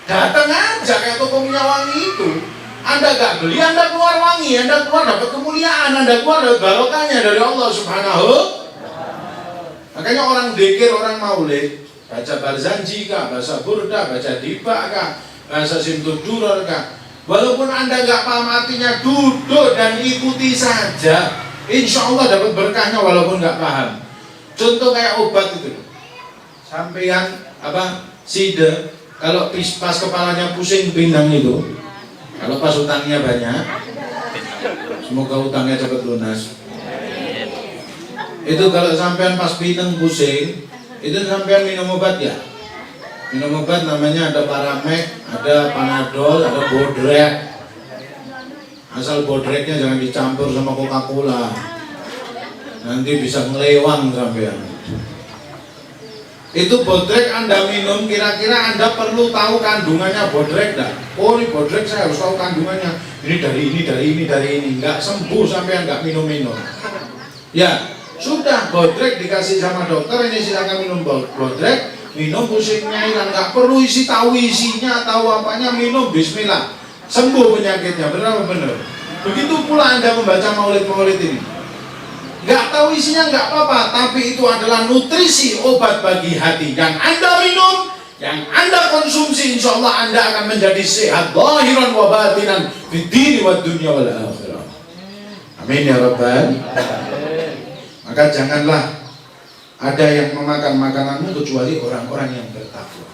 Datang aja kayak toko minyak wangi itu. Anda nggak beli, Anda keluar wangi, Anda keluar dapat kemuliaan, Anda keluar dapat barokahnya dari Allah Subhanahu. Makanya orang dzikir, orang maulid, baca barzanji kah, baca burda, baca diba kah, baca simtudurar kah. Walaupun Anda nggak paham artinya, duduk dan ikuti saja. Insya Allah dapat berkahnya walaupun nggak paham. Contoh kayak obat itu, sampean Sida, kalau pas kepalanya pusing pinggang itu, kalau pas utangnya banyak, semoga utangnya cepat lunas. Itu kalau sampean pas pineng pusing, itu sampean minum obat ya. Minum obat namanya ada Paramek, ada Panadol, ada Bodrek. Asal Bodreknya jangan dicampur sama Coca-Cola. Nanti bisa ngelewang sampean. Itu Bodrek Anda minum, kira-kira Anda perlu tahu kandungannya Bodrek enggak? Oh ini Bodrek saya harus tahu kandungannya. Ini dari ini. Enggak sembuh sampean enggak minum-minum. Ya, sudah Bodrek dikasih sama dokter, ini silakan minum Bodrek, minum pusingnya hilang, nggak perlu tahu isinya, tahu apanya, minum bismillah, sembuh penyakitnya, benar apa benar? Begitu pula Anda membaca maulid-maulid ini, nggak tahu isinya nggak apa-apa, tapi itu adalah nutrisi obat bagi hati yang Anda minum, yang Anda konsumsi, insya Allah Anda akan menjadi sehat zahiran wa batinan fid dini wad dunya wal akhirah. Amin ya rabbal. Maka janganlah ada yang memakan makananmu kecuali orang-orang yang bertakwa.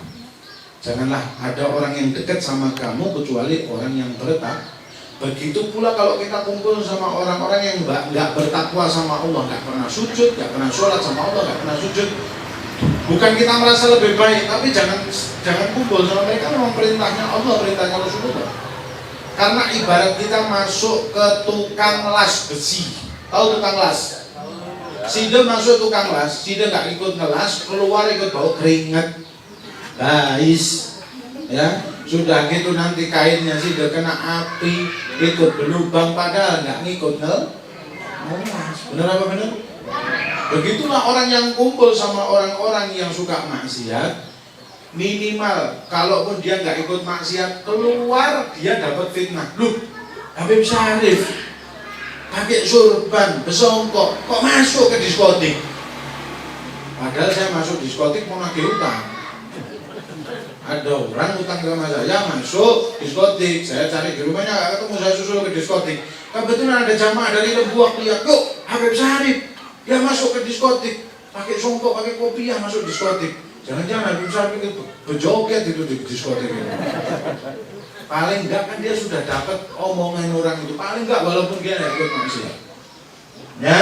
Janganlah ada orang yang dekat sama kamu kecuali orang yang bertakwa. Begitu pula kalau kita kumpul sama orang-orang yang nggak bertakwa sama Allah, nggak pernah sujud, nggak pernah sholat sama Allah, nggak pernah sujud. Bukan kita merasa lebih baik, tapi jangan kumpul sama mereka. Memang perintahnya Allah, perintahnya Rasulullah. Karena ibarat kita masuk ke tukang las besi. Tahu tukang las? Sida masuk tukang las, Sida nggak ikut ngelas, keluar ikut bau keringat, bais, ya sudah gitu nanti kainnya Sida kena api, ikut berlubang padahal nggak ngikut ngelas. Bener apa bener? Begitulah orang yang kumpul sama orang-orang yang suka maksiat, minimal kalaupun dia nggak ikut maksiat, keluar dia dapat fitnah. Loh, Habib Syarif pakai surban, besongkok, kok masuk ke diskotik? Padahal saya masuk diskotik mau nagih utang. Ada orang utang sama saya, masuk diskotik, saya cari di rumahnya nggak ketemu, saya susul ke diskotik. Kebetulan ada jamaah dari Lembuak lihat, yuk Habib Syarif, dia masuk ke diskotik, pakai songkok, pakai kopiah masuk diskotik. Jangan-jangan Habib Syafii itu berjoget itu di diskotek itu. Paling enggak kan dia sudah dapat omongan orang itu. Paling enggak walaupun dia tidak ikut maksiat. Ya.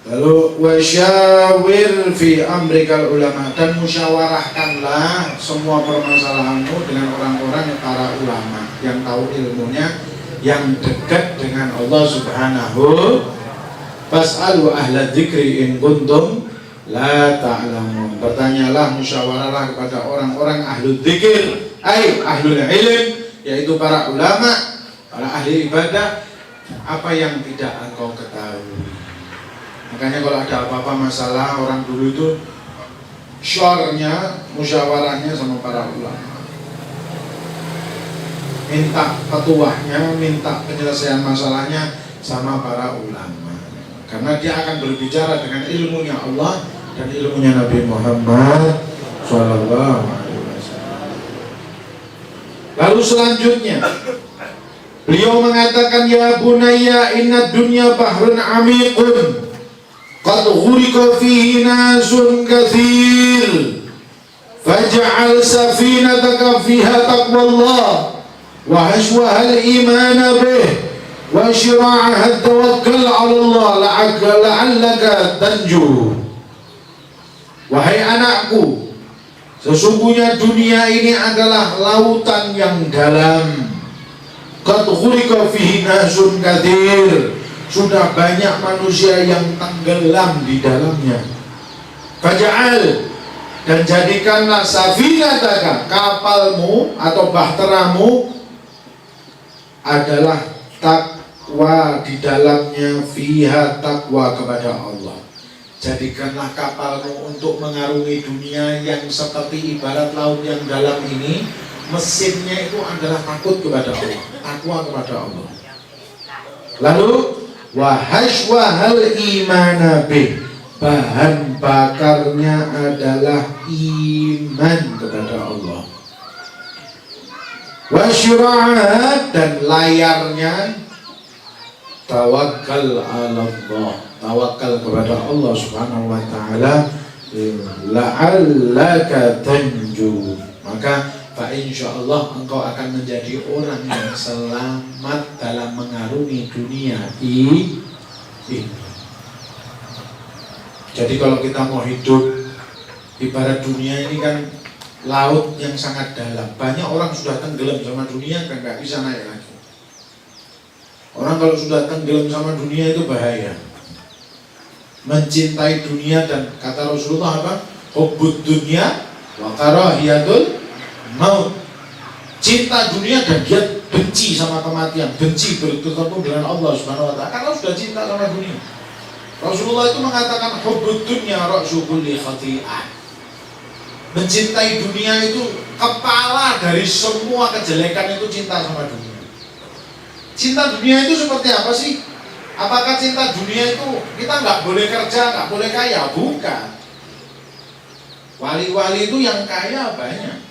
Lalu wasyawir fi amrikal ulama, dan musyawarahkanlah semua permasalahanmu dengan orang-orang para ulama yang tahu ilmunya, yang dekat dengan Allah Subhanahu. Fas'alu ahla dzikri in kuntum la ta'lamun. Bertanyalah, musyawarahlah kepada orang-orang ahlu dzikir, ahlul ilm, yaitu para ulama, para ahli ibadah, apa yang tidak engkau ketahui. Makanya kalau ada apa-apa masalah, orang dulu itu syornya, musyawarahnya sama para ulama, minta petuahnya, minta penyelesaian masalahnya sama para ulama, karena dia akan berbicara dengan ilmunya Allah dan ilmunya Nabi Muhammad Sallallahu Alaihi Wasallam. Lalu selanjutnya beliau mengatakan, ya bunayya inna dunya bahrun amiqun qad ghuriqa fihi nasun katsir faj'al safinataka fiha taqwallah wa hashwaha al-iman bih wa syira'aha tawakkal 'ala Allah la'allaka tanju. Wahai anakku, sesungguhnya dunia ini adalah lautan yang dalam. Qad ghuriqa fihi nasun katsir, sudah banyak manusia yang tenggelam di dalamnya. Faj'al, dan jadikanlah safinataka, kapalmu atau bahteramu adalah takwa, di dalamnya fiha takwa kepada Allah. Jadikanlah kapalmu untuk mengarungi dunia yang seperti ibarat laut yang dalam ini, mesinnya itu adalah takut kepada Allah, takwa kepada Allah. Lalu wahashwahal imana bih, bahan bakarnya adalah iman kepada Allah. Wasyura'ah, dan layarnya tawakkal ala Allah, tawakal kepada Allah Subhanahu wa taala, la'allaka tanju, maka fa insyaallah engkau akan menjadi orang yang selamat dalam mengarungi dunia ini. Jadi kalau kita mau hidup, ibarat dunia ini kan laut yang sangat dalam. Banyak orang sudah tenggelam sama dunia kan nggak bisa naik lagi. Orang kalau sudah tenggelam sama dunia itu bahaya. Mencintai dunia, dan kata Rasulullah apa? Hubbud dunya wa karahiyatul maut. Cinta dunia dan dia benci sama kematian, benci bertemu dengan Allah Subhanahu wa taala karena sudah cinta sama dunia. Rasulullah itu mengatakan hubbud dunya ra'su kulli khati'ah. Mencintai dunia itu kepala dari semua kejelekan, itu cinta sama dunia. Cinta dunia itu seperti apa sih? Apakah cinta dunia itu kita nggak boleh kerja, nggak boleh kaya? Bukan. Wali-wali itu yang kaya banyak.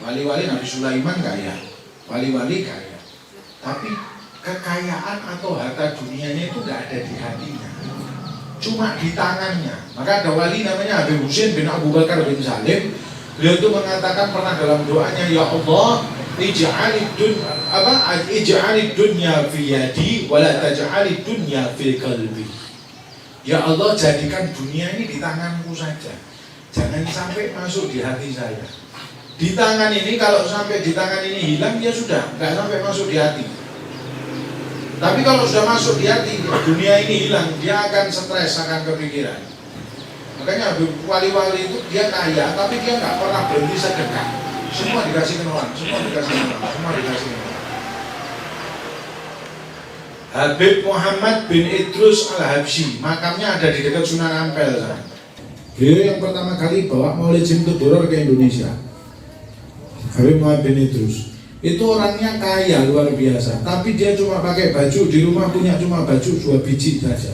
Wali-wali Nabi Sulaiman kaya, wali-wali kaya. Tapi kekayaan atau harta dunianya itu nggak ada di hatinya, cuma di tangannya. Maka ada wali namanya Habib Husain bin Abu Bakar bin Salim. Beliau itu mengatakan pernah dalam doanya, ya Allah, ij'alid dunya fi yadi wa la taj'alid dunya fi qalbi. Ya Allah, jadikan dunia ini di tanganku saja, jangan sampai masuk di hati saya. Di tangan ini, kalau sampai di tangan ini hilang, dia sudah nggak sampai masuk di hati. Tapi kalau sudah masuk di hati, dunia ini hilang, dia akan stres, akan kepikiran. Makanya wali-wali itu dia kaya, tapi dia nggak pernah berhenti sedekah. Semua dikasih ke orang, semua dikasih ke orang, semua dikasih ke orang. Habib Muhammad bin Idrus Al-Habsyi, makamnya ada di dekat Sunan Ampel. Beliau yang pertama kali bawa Maulid Simtuduror ke Indonesia. Habib Muhammad bin Idrus itu orangnya kaya luar biasa, tapi dia cuma pakai baju di rumah, punya cuma baju 2 biji saja.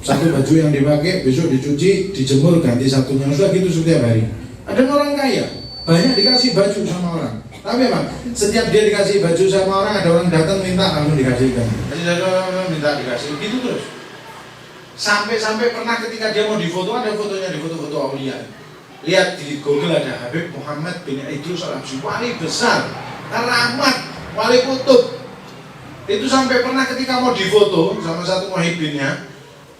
Satu baju yang dipakai besok dicuci, dijemur, ganti satunya, sudah gitu setiap hari. Ada orang kaya, banyak dikasih baju sama orang, tapi apa? Setiap dia dikasih baju sama orang, ada orang datang minta, langsung dikasihkan. Minta dikasih, gitu terus. Sampai pernah ketika dia mau difoto, ada fotonya di foto-foto aulia. Lihat di Google ada Habib Muhammad bin Idrus Al-Habsyi, wali besar, keramat, wali kutub. Itu sampai pernah ketika mau difoto sama satu muhibbinnya,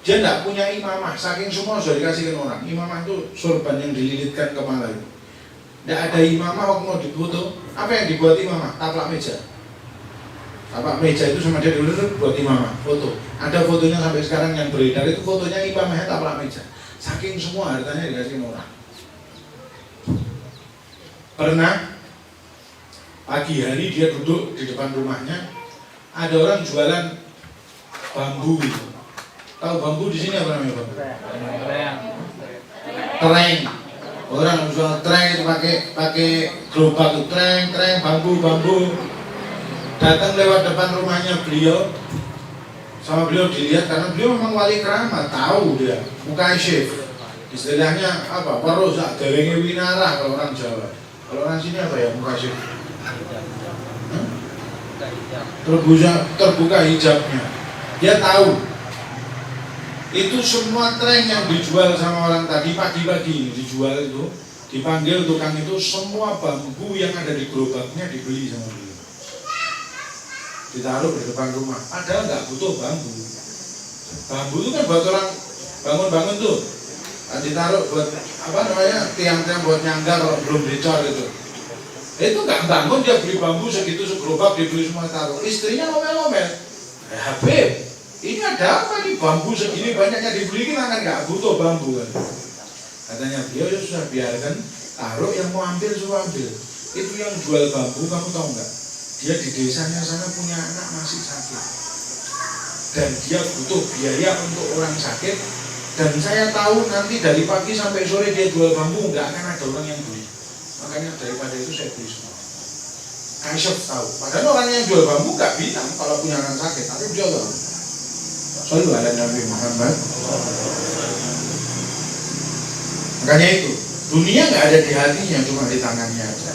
dia tidak punya imamah, saking semua sudah dikasihkan orang. Imamah itu sorban yang dililitkan kepala itu. Tidak ada imamah waktu mau difoto. Apa yang dibuat imamah? Taplak meja. Taplak meja itu sama dia dulu buat imamah, foto. Ada fotonya sampai sekarang yang beredar itu fotonya imamahnya taplak meja. Saking semua hartanya dikasihkan orang. Pernah pagi hari dia duduk di depan rumahnya, ada orang jualan bambu. Tahu bambu di sini apa namanya bambu? Tereng. Orang jual tereng itu pakai gerobak itu tereng bambu. Datang lewat depan rumahnya beliau, sama beliau dilihat karena beliau memang wali keramat, tahu dia mukasyif. Istilahnya apa? Warosak derenge winarah kalau orang Jawa. Kalau orang sini apa ya mukasyif? Terbuka hijabnya. Dia tahu itu semua tren yang dijual sama orang tadi pagi-pagi dijual itu, dipanggil tukang itu, semua bambu yang ada di gerobaknya dibeli sama dia, ditaruh di depan rumah. Padahal nggak butuh bambu. Bambu itu kan buat orang bangun-bangun tuh, ditaruh buat apa namanya, tiang-tiang buat nyangga kalau belum dicor itu. Itu nggak bangun, dia beli bambu segitu segerobak, dibeli semua taruh. Istrinya ngomel-ngomel, Habib, ini ada apa nih bambu segini banyaknya dibeli, kita kan nggak butuh bambu kan. Katanya beliau, ya sudah biarkan, taruh, yang mau ambil suruh ambil. Itu yang jual bambu, kamu tahu nggak? Dia di desanya sana punya anak masih sakit, dan dia butuh biaya untuk orang sakit. Dan saya tahu nanti dari pagi sampai sore dia jual bambu, nggak akan ada orang yang beli. Makanya daripada itu saya beli semua. Kasyaf tahu. Padahal orang yang jual bambu nggak bilang kalau punya anak sakit, tapi dia tahu. Shallu ala Nabi Muhammad. Makanya itu, dunia nggak ada di hatinya, cuma di tangannya aja.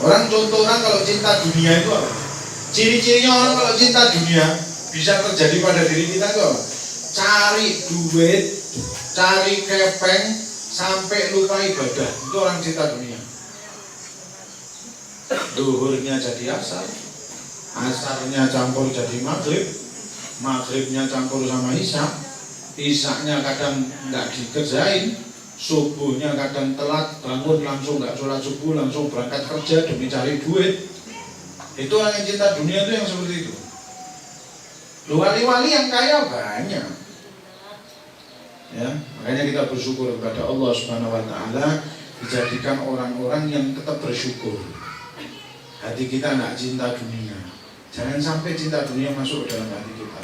Contoh orang kalau cinta dunia itu apa? Ciri-cirinya orang kalau cinta dunia bisa terjadi pada diri kita itu apa? Cari duit, cari kepeng, sampai lupa ibadah. Itu orang cinta dunia. Duhurnya jadi asar, asarnya campur jadi maghrib, maghribnya campur sama isya, isyaknya kadang nggak dikerjain, subuhnya kadang telat bangun langsung nggak sholat subuh, langsung berangkat kerja demi cari duit. Itu orang yang cinta dunia itu yang seperti itu. Wali-wali yang kaya banyak. Ya, makanya kita bersyukur kepada Allah Subhanahu wa taala, dijadikan orang-orang yang tetap bersyukur. Hati kita enggak cinta dunia. Jangan sampai cinta dunia masuk ke dalam hati kita.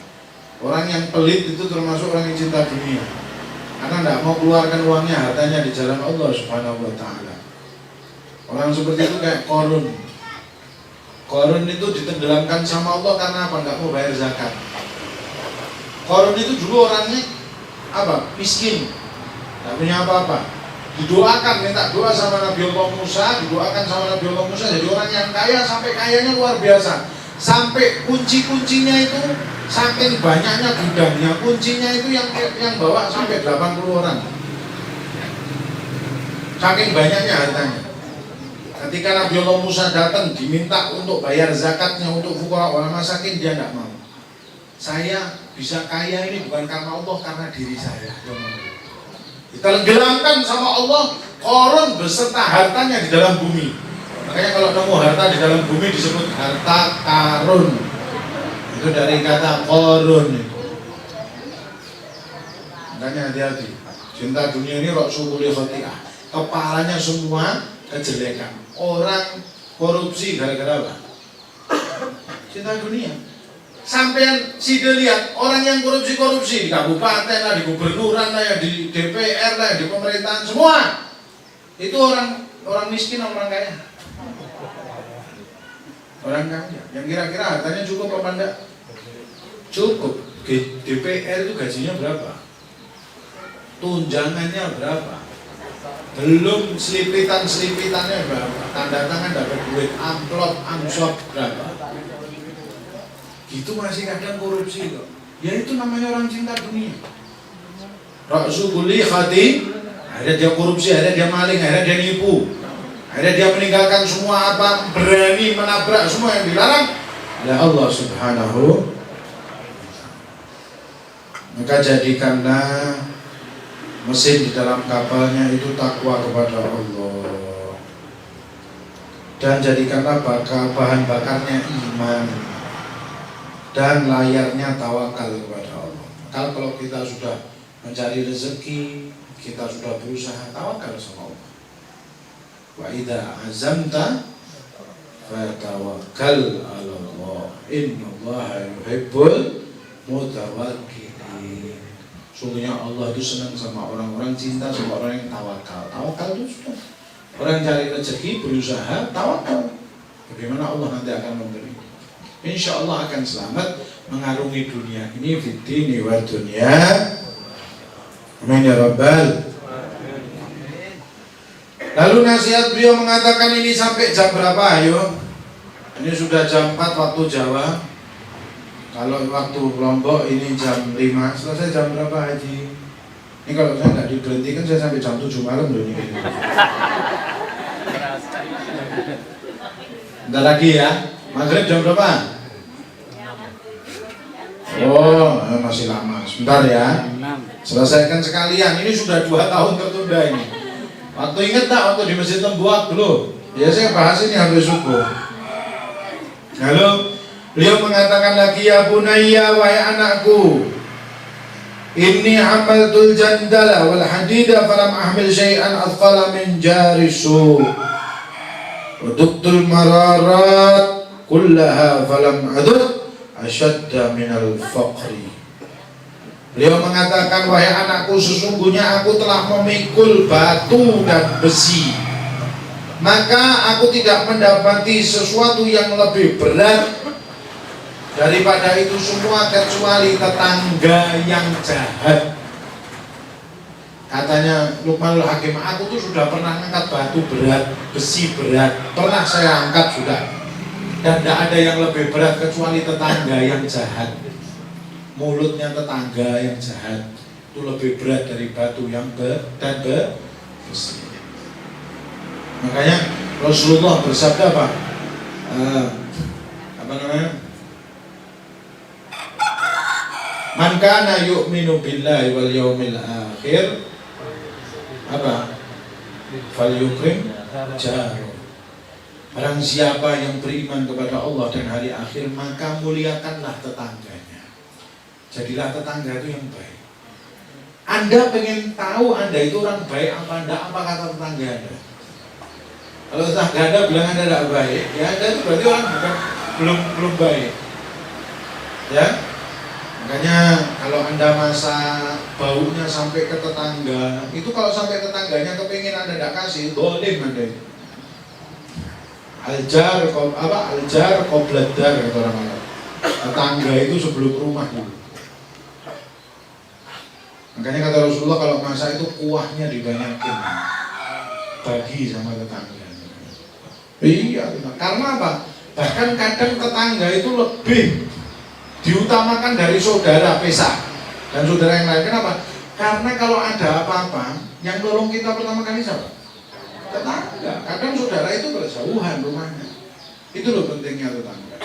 Orang yang pelit itu termasuk orang yang cinta dunia. Karena enggak mau keluarkan uangnya, hartanya di jalan Allah Subhanahu wa taala. Orang seperti itu kayak Qarun. Qarun itu ditenggelamkan sama Allah karena apa? Enggak mau bayar zakat. Qarun itu dulu orangnya apa? Miskin, tidak punya apa-apa. Didoakan, minta doa sama Nabi Allah Musa, didoakan sama Nabi Allah Musa jadi orang yang kaya, sampai kayanya luar biasa. Sampai kunci-kuncinya itu, saking banyaknya gudangnya, kuncinya itu yang bawa sampai 80 orang. Saking banyaknya hartanya. Ketika Nabi Allah Musa datang diminta untuk bayar zakatnya untuk fuqara wal masakin, dia tidak mau. Saya bisa kaya ini bukan karena Allah, karena diri saya. Ditenggelamkan sama Allah, Qarun beserta hartanya di dalam bumi. Makanya kalau nemu harta di dalam bumi disebut harta karun. Itu dari kata Qarun itu. Makanya hati-hati. Cinta dunia ini rasulul khati'ah. Kepalanya semua kejelekan. Orang korupsi gara-gara apa? Cinta dunia. Sampean sida lihat orang yang korupsi di kabupaten lah, di gubernuran lah, ya, di DPR lah, di pemerintahan, semua itu orang miskin, orang kaya. Orang kaya yang kira-kira hartanya cukup apa enggak? Cukup. DPR itu gajinya berapa? Tunjangannya berapa? Belum selipitan-selipitannya berapa? Tanda tangan dapat duit, amplop, amsop berapa? Itu masih kadang korupsi kok. Ya itu namanya orang cinta dunia. Ra'su kulli khati, akhirnya dia korupsi, akhirnya dia maling, akhirnya dia nipu, akhirnya dia meninggalkan semua apa, berani menabrak semua yang dilarang oleh Allah Subhanahu. Maka jadikanlah mesin di dalam kapalnya itu takwa kepada Allah, dan jadikanlah bahan bakarnya iman, dan layarnya tawakal kepada Allah. Kalau kita sudah mencari rezeki, kita sudah berusaha, tawakal sama Allah. Wa idza azamta fatawakkal 'ala Allah. Innallaha yuhibbul mutawakkilin. Sungguhnya Allah itu senang sama orang-orang cinta sama orang yang tawakal. Tawakal itu sudah orang cari rezeki, berusaha, tawakal. Bagaimana Allah nanti akan memberi. Insya Allah akan selamat mengarungi dunia ini, fid dini wa dunya. Amin ya Rabbal. Lalu nasihat beliau mengatakan ini sampai jam berapa? Ayo. Ini sudah jam 4 waktu Jawa. Kalau waktu Lombok ini jam 5. Selesai jam berapa Haji? Ini kalau saya nggak diberhentikan saya sampai jam 7 malam loh ini. Bentar lagi ya. Maghrib jam berapa? Oh, masih lama. Sebentar ya. Selesaikan sekalian. Ini sudah 2 tahun tertunda ini. Waktu ingat tak waktu di Masjid Tembuak dulu? Ya saya bahas ini habis subuh. Lalu beliau mengatakan lagi, ya bunayya, wahai anakku, inni hamaltul jandala wal hadida falam ahmil syai'an athqala min jarisu wa duktul mararat kullaha falam adud asyadda minal faqri. Beliau mengatakan, wahai anakku, sesungguhnya aku telah memikul batu dan besi, maka aku tidak mendapati sesuatu yang lebih berat daripada itu semua kecuali tetangga yang jahat. Katanya Luqmanul Hakim, aku tuh sudah pernah angkat batu berat, besi berat, pernah saya angkat sudah, dan tidak ada yang lebih berat kecuali tetangga yang jahat. Mulutnya tetangga yang jahat itu lebih berat dari batu yang besi. Makanya Rasulullah bersabda apa? Apa namanya? Man kana yu'minu billahi wal yawmil akhir apa? Falyukrim jaruh. Barang siapa yang beriman kepada Allah dan hari akhir, maka muliakanlah tetangganya. Jadilah tetangga itu yang baik. Anda pengen tahu Anda itu orang baik apa enggak, apa kata tetangga Anda? Kalau tetangga Anda bilang Anda tidak baik, ya Anda itu berarti orang belum baik. Ya, makanya kalau Anda masa baunya sampai ke tetangga, itu kalau sampai tetangganya kepingin Anda tidak kasih, dolim Anda itu. Aljar qobladar kata orang Arab. Tetangga itu sebelum rumah dulu. Makanya kata Rasulullah, kalau masak itu kuahnya dibanyakin, bagi sama tetangga. Iya, karena apa? Bahkan kadang tetangga itu lebih diutamakan dari saudara pisah dan saudara yang lain. Kenapa? Karena kalau ada apa-apa, yang nolong kita pertama kali siapa? Tetangga. Kadang saudara itu berjauhan rumahnya. Itu loh pentingnya tetangga.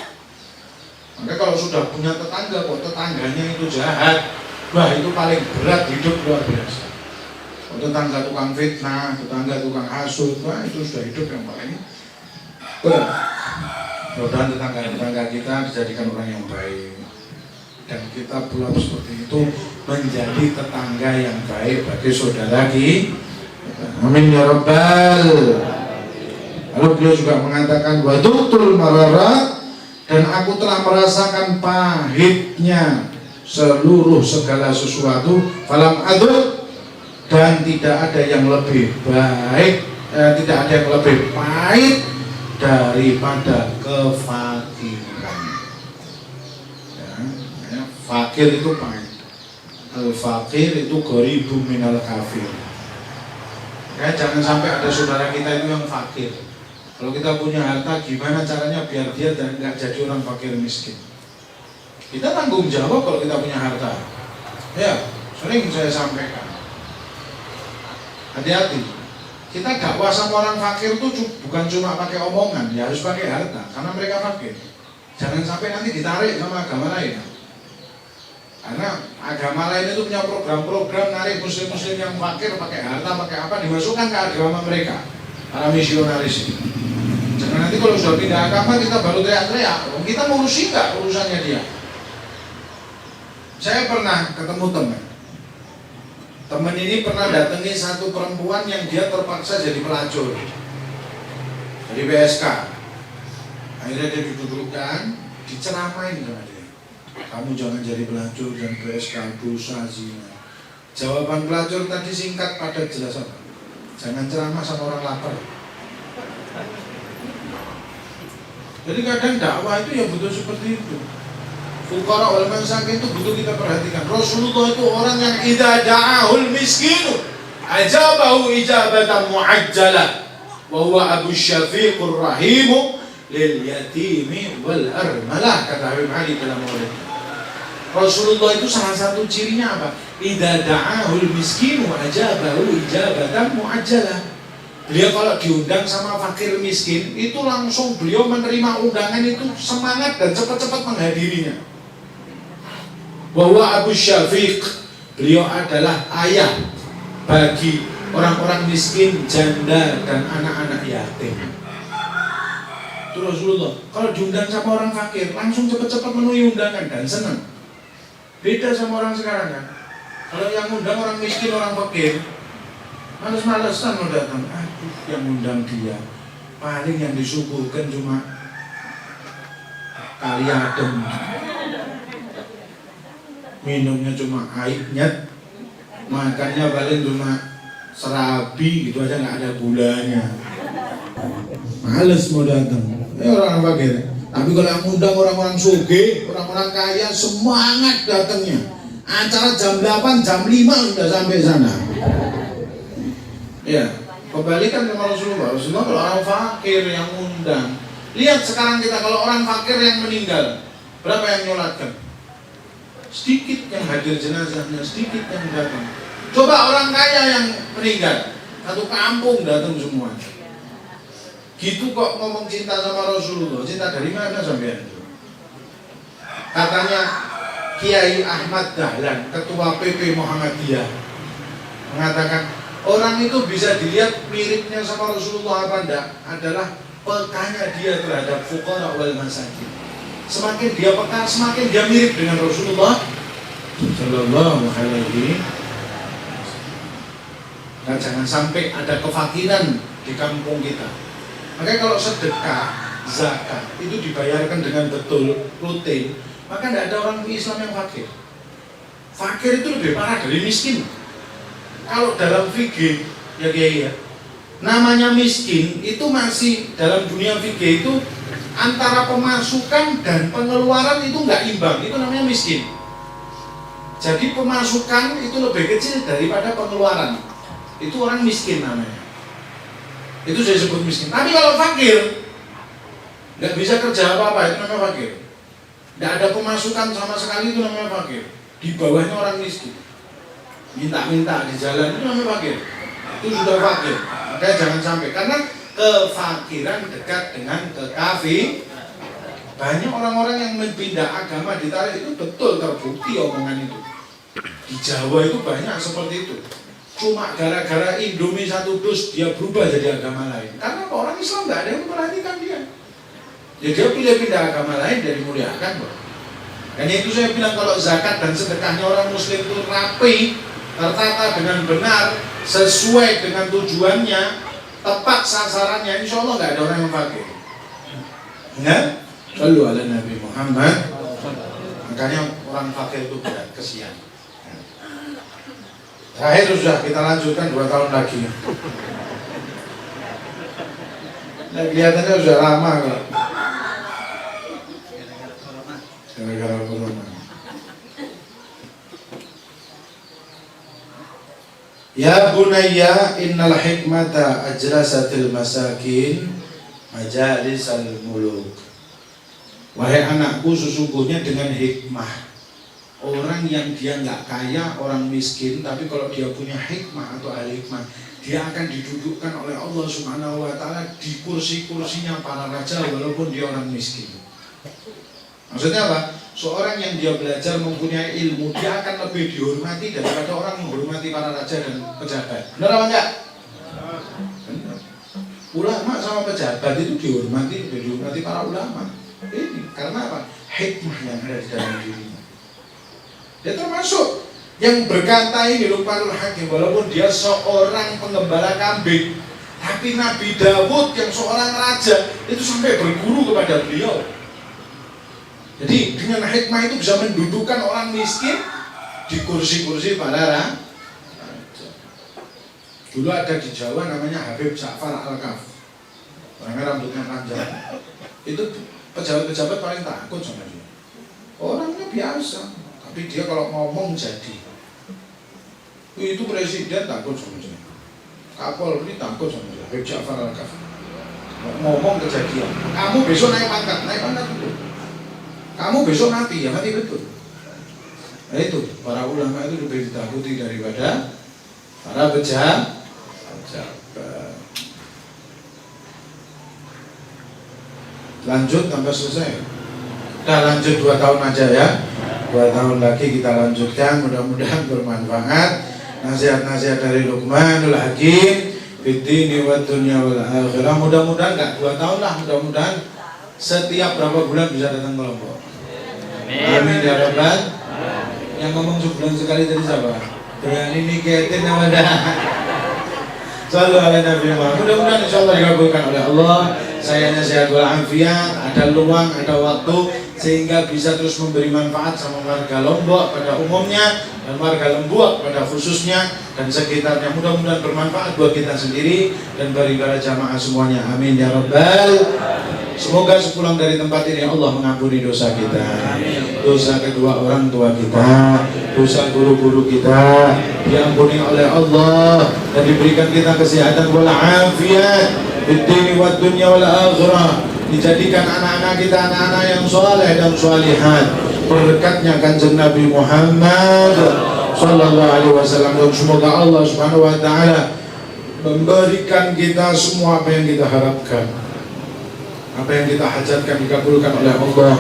Maka kalau sudah punya tetangga, kok tetangganya itu jahat, wah itu paling berat hidup, luar biasa. Kok tetangga tukang fitnah, tetangga tukang hasut, wah itu sudah hidup yang paling berat. Mudah-mudahan tetangga kita dijadikan orang yang baik, dan kita pula seperti itu menjadi tetangga yang baik bagi saudara kita. Amin ya Rabbal. Lalu beliau juga mengatakan, waduktul mararat, dan aku telah merasakan pahitnya seluruh segala sesuatu, falam adud, dan tidak ada yang lebih baik, tidak ada yang lebih pahit daripada kefakiran. Ya, fakir itu pahit. Al-fakir itu gharibu minal kafir. Ya, jangan sampai ada saudara kita itu yang fakir. Kalau kita punya harta, gimana caranya biar dia nggak jadi orang fakir miskin? Kita tanggung jawab kalau kita punya harta. Ya, sering saya sampaikan. Hati-hati. Kita dakwah sama orang fakir itu bukan cuma pakai omongan, ya harus pakai harta, karena mereka fakir. Jangan sampai nanti ditarik sama agama lain. Karena agama lain itu punya program-program narik muslim-muslim yang fakir pakai harta, pakai apa, dimasukkan ke agama mereka, para misionaris ini. Jangan nanti kalau sudah pindah agama kita baru teriak-teriak, kita ngurusi nggak urusannya dia. Saya pernah ketemu teman ini pernah datangi satu perempuan yang dia terpaksa jadi pelacur, jadi PSK. Akhirnya dia didudukkan, diceramain sama dia. Kamu jangan jadi pelacur dan PSK, dosa zina. Jawaban pelacur tadi singkat padat jelas apa? Jangan ceramah sama orang lapar. Jadi kadang dakwah itu ya butuh seperti itu. Fuqara wal masakin itu butuh kita perhatikan. Rasulullah itu orang yang idza da'ahul miskinu ajabahu ijabatan mu'ajjalah wa huwa Abu Syafiqur Rahimu lil yatimi wal armalah, kata Habib Ali dalam maulidnya. Rasulullah itu salah satu cirinya apa? Idza da'ahul miskinu ajabahu ijabatan mu'ajjalah. Beliau kalau diundang sama fakir miskin itu langsung beliau menerima undangan itu semangat dan cepat-cepat menghadirinya. Bahwa Abu Syafiq, beliau adalah ayah bagi orang-orang miskin, janda dan anak-anak yatim. Itu Rasulullah. Kalau diundang sama orang fakir langsung cepat-cepat memenuhi undangan dan senang. Beda sama orang sekarang kan. Kalau yang undang orang miskin, orang fakir, males-malesan mau datang. Aduh, yang undang dia paling yang disuguhkan cuma kali adem, minumnya cuma airnya, makannya paling cuma serabi gitu aja, nggak ada gulanya. Males mau datang. Orang fakir. Tapi kalau yang undang orang-orang sugih, orang-orang kaya, semangat datangnya. Acara jam 8, jam 5 sudah sampai sana. Ya, kembalikan sama Rasulullah. Rasulullah kalau orang fakir yang undang. Lihat sekarang kita kalau orang fakir yang meninggal, berapa yang nyolatkan? Sedikit yang hadir jenazahnya, sedikit yang datang. Coba orang kaya yang meninggal, satu kampung datang semua. Gitu kok ngomong cinta sama Rasulullah. Cinta dari mana sampean? Katanya Kiai Ahmad Dahlan, ketua PP Muhammadiyah, mengatakan orang itu bisa dilihat miripnya sama Rasulullah apa enggak adalah pekanya dia terhadap fuqara wal masakin. Semakin dia peka, semakin dia mirip dengan Rasulullah Sallallahu Alaihi Wasallam. Nah, jangan sampai ada kefakiran di kampung kita. Makanya kalau sedekah, zakat itu dibayarkan dengan betul, rutin, maka tidak ada orang Islam yang fakir. Fakir itu lebih parah dari miskin. Kalau dalam fikih, ya, namanya miskin itu masih dalam dunia fikih itu antara pemasukan dan pengeluaran itu nggak imbang, itu namanya miskin. Jadi pemasukan itu lebih kecil daripada pengeluaran, itu orang miskin namanya. Itu saya sebut miskin. Tapi kalau fakir, nggak bisa kerja apa-apa, itu namanya fakir. Nggak ada pemasukan sama sekali, itu namanya fakir. Di bawahnya orang miskin, minta-minta di jalan, itu namanya fakir. Itu sudah fakir. Makanya jangan sampai, karena kefakiran dekat dengan kekafir. Banyak orang-orang yang pindah agama ditarik, itu betul terbukti omongan itu. Di Jawa itu banyak seperti itu. Cuma gara-gara Indomie satu dus dia berubah jadi agama lain. Karena orang Islam nggak ada yang memperhatikan dia. Ya dia pilih pindah agama lain dari muliakan kok. Dan itu saya bilang kalau zakat dan sedekahnya orang Muslim itu rapi, tertata dengan benar, sesuai dengan tujuannya, tepat sasarannya, insya Allah nggak ada orang yang fakir. Ya? Sallu ala Nabi Muhammad. Makanya orang fakir itu berat, kesian. Terakhir sudah kita lanjutkan 2 tahun lagi. Nah, kelihatannya sudah lama kok. Gara-gara corona. Ya bunayya innal hikmata ajlasatil masakin majalisal muluk. Wahai anakku, sesungguhnya dengan hikmah, orang yang dia nggak kaya, orang miskin, tapi kalau dia punya hikmah atau ahli hikmah, dia akan didudukkan oleh Allah Subhanahu wa Ta'ala di kursi-kursinya para raja walaupun dia orang miskin. Maksudnya apa? Seorang yang dia belajar mempunyai ilmu, dia akan lebih dihormati daripada orang menghormati para raja dan pejabat. Benar apa enggak? Benar. Ulama sama pejabat itu dihormati, lebih dihormati para ulama. Ini karena apa? Hikmah yang ada di dalam dirinya. Dia termasuk yang berkata ini Luqmanul Hakim, walaupun dia seorang pengembala kambing, tapi Nabi Dawud yang seorang raja itu sampai berguru kepada beliau. Jadi dengan hikmah itu bisa mendudukkan orang miskin di kursi-kursi para raja. Dulu ada di Jawa namanya Habib Ja'far Al-Kaf, orangnya rambutnya panjang. Itu pejabat-pejabat paling takut sama dia. Orangnya biasa, tapi dia kalau ngomong jadi. Itu presiden takut sama dia, Kapolri takut sama dia, Habib Ja'far Al-Kaf. Ngomong kejadian, kamu besok naik pangkat dulu. Kamu besok mati, ya mati betul. Nah itu, para ulama itu lebih ditakuti daripada para pejabat. Lanjut tambah selesai. Kita lanjut 2 tahun aja ya. 2 tahun lagi kita lanjutkan, mudah-mudahan bermanfaat. Nasihat-nasihat dari Luqmanul Hakim Fiddini wa dunya wal akhirah. Mudah-mudahan enggak 2 tahun lah, mudah-mudahan setiap berapa bulan bisa datang ke Lombok. Amin ya Rabbal. Yang ngomong sebulan sekali tadi siapa? Berani niketin nama dah. Sallu ala Nabi Muhammad. Mudah-mudahan insyaallah dikabulkan oleh Allah. Sayangnya sehat walafiat, ada luang, ada waktu, sehingga bisa terus memberi manfaat sama warga Lombok pada umumnya dan warga Lembuak pada khususnya dan sekitarnya. Mudah-mudahan bermanfaat buat kita sendiri dan bagi para jamaah semuanya. Amin ya Rabbal. Semoga sepulang dari tempat ini Allah mengampuni dosa kita, dosa kedua orang tua kita, dosa guru-guru kita diampuni oleh Allah dan diberikan kita kesehatan wal afiat fid dini wad dunya wal akhirah. Dijadikan anak-anak kita anak-anak yang saleh dan shalihat berkatnya kanjeng Nabi Muhammad sallallahu alaihi wasallam. Dan semoga Allah Subhanahu wa taala memberikan kita semua apa yang kita harapkan, apa yang kita hajatkan dikabulkan oleh Allah,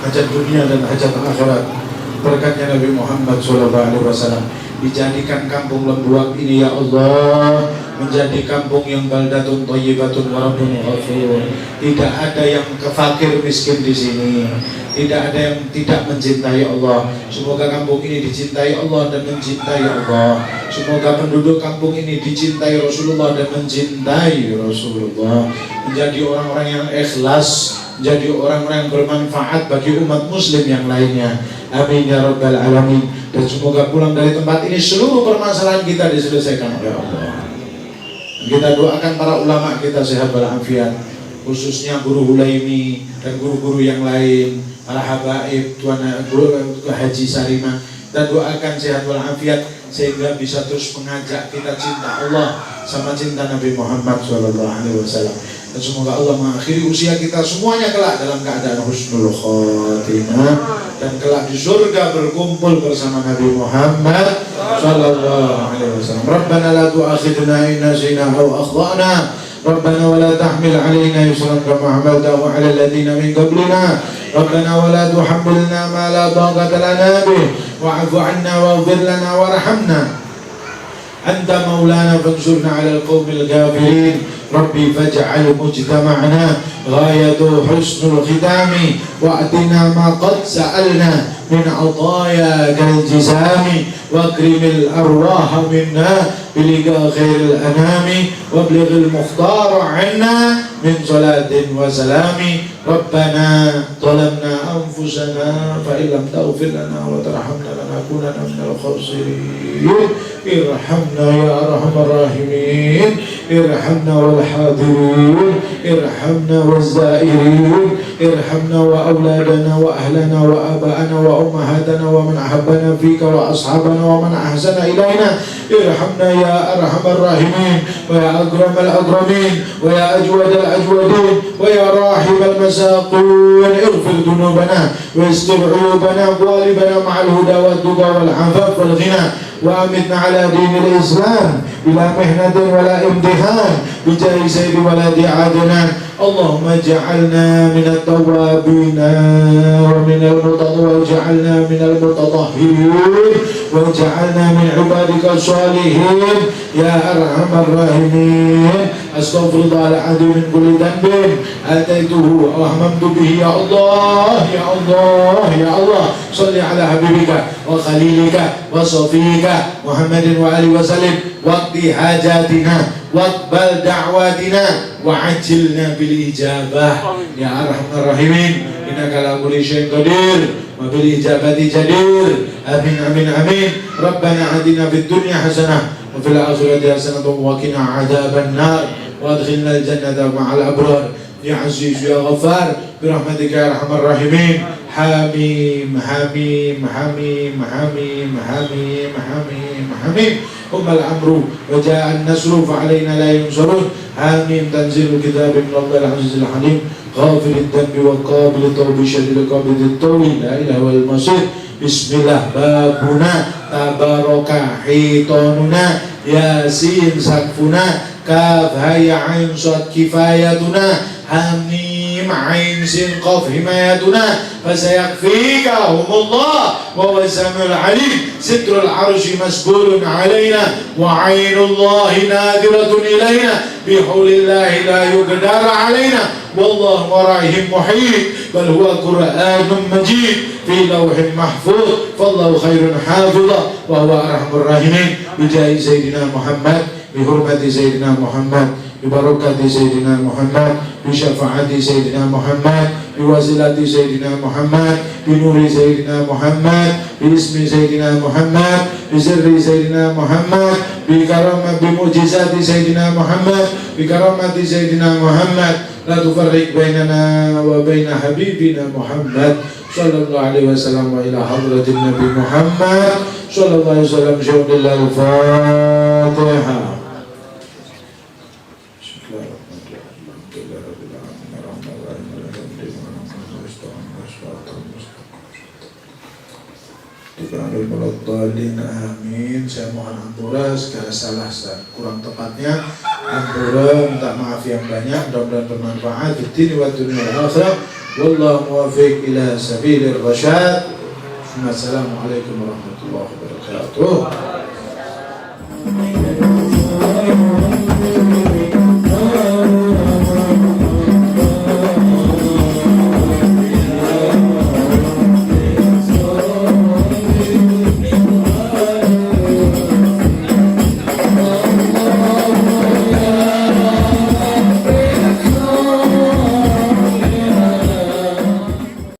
hajat dunia dan hajat akhirat. Berkatnya Nabi Muhammad SAW. Dijadikan kampung Lembuak ini ya Allah menjadi kampung yang baldatun thayyibatun wa rabbun ghafur. Tidak ada yang kefakir miskin di sini. Tidak ada yang tidak mencintai Allah. Semoga kampung ini dicintai Allah dan mencintai Allah. Semoga penduduk kampung ini dicintai Rasulullah dan mencintai Rasulullah. Menjadi orang-orang yang ikhlas, menjadi orang-orang yang bermanfaat bagi umat muslim yang lainnya. Amin ya Rabbal Alamin. Dan semoga pulang dari tempat ini seluruh permasalahan kita diselesaikan oleh Allah. Kita doakan para ulama kita sehat walafiat, khususnya guru Hulaimi dan guru-guru yang lain, para habaib, Tuan Guru Haji Sarima. Kita doakan sehat walafiat sehingga bisa terus mengajak kita cinta Allah sama cinta Nabi Muhammad SAW. Dan semoga Allah mengakhiri usia kita semuanya kelak dalam keadaan husnul khotimah dan kelak di surga berkumpul bersama Nabi Muhammad sallallahu alaihi wasallam. Rabbana la tu'akhidna in nasina aw akhtana. Rabbana wa la tahmil 'alaina isran kama hamaltahu 'ala alladziina min qablina. Rabbana wa la tuhammilna ma la taqata lana bih wa'fu 'anna waghfir lana warhamna. Anta maulana fansurna 'alal qaumil kafirin. Rabbi faj'al mujtama'na ghayatu husnul khitami wa'atina ma qad sa'alna min 'atayakal jisami wa akrimil arwaha minna biliqa khairil anami wa blighil mukhtar 'anna min salatin wa salami. Rabbana zalamna anfusana fa illam taghfir lana wa tarhamna lanakunanna minal khasirin. Irhamna ya arhamar rahimin. Irhamna wal hadirin ارحمنا والزائرين ارحمنا وأولادنا وأهلنا وآباءنا وأمهاتنا ومن أحبنا فيك وأصحابنا ومن أحسن إلينا ارحمنا يا أرحم الراحمين ويا أكرم الأكرمين ويا أجود الأجودين ويا راحم المساقين اغفر ذنوبنا واستر عيوبنا وغالبنا مع الهدى والتقى والعفاف والغنى وأمتنا على دين الإسلام بلا محنة ولا امتحان بجاه سيد ولد عدنان اللهم اجعلنا من التوابين ومن واجعلنا من المتطهرين واجعلنا من عبادك الصالحين يا أرحم الراحمين أستغفر الله العظيم من كل ذنب أتيته أو هممت به يا الله يا الله يا الله صل على حبيبك وخليلك وصفيك محمد وآله وسلم واقضي حاجاتنا واقبل دعواتنا وعجلنا بالإجابة يا أرحم الراحمين إنك على كل شيء قدير وبالإجابة جدير آمين آمين آمين ربنا آتنا في الدنيا حسنة وفي الآخرة حسنة وقنا عذاب النار وادخلنا الجنة مع الأبرار يا عزيز يا غفار برحمتك يا أرحم الراحمين حميم حميم حميم حميم حميم حميم حميم هم الأمر وجاء النصر فعلينا لا ينصرون حميم تنزيل الكتاب من الله العزيز الحليم غافر الذنب وقابل التوب شديد قابل التوب لا إله إلا المصير بسم الله بابنا تبارك حيطاننا ياسين سقفنا كاف هيا عين صاد كفايتنا حميم عين سين قاف حمايتنا فسيكفيكهم الله وهو السميع العليم ستر العرش مسبول علينا وعين الله نادرة إلينا بحول الله لا يقدر علينا والله ورائهم محيط بل هو قرآن مجيد في لوح محفوظ فالله خير حافظا وهو أرحم الراحمين بجاه سيدنا محمد بحرمة سيدنا محمد ببركة سيدنا محمد بشفاعة سيدنا محمد بوسيلة سيدنا محمد بنور سيدنا محمد باسم سيدنا محمد بسر سيدنا محمد بكرامة بمعجزات سيدنا محمد بكرامة سيدنا محمد لا تفرق بيننا وبين حبيبنا محمد صلى الله عليه وسلم وإلى حضرة النبي محمد صلى الله عليه وسلم شهد الله الفاتحة. Amin. Saya mohon ampura segala salah kurang tepatnya. Ampura, minta maaf yang banyak. Mudah-mudahan bermanfaat di dunia wa dunia al-akhirah. Wallahu muwaffiq ila sabilir rasyad. Assalamualaikum warahmatullahi wabarakatuh.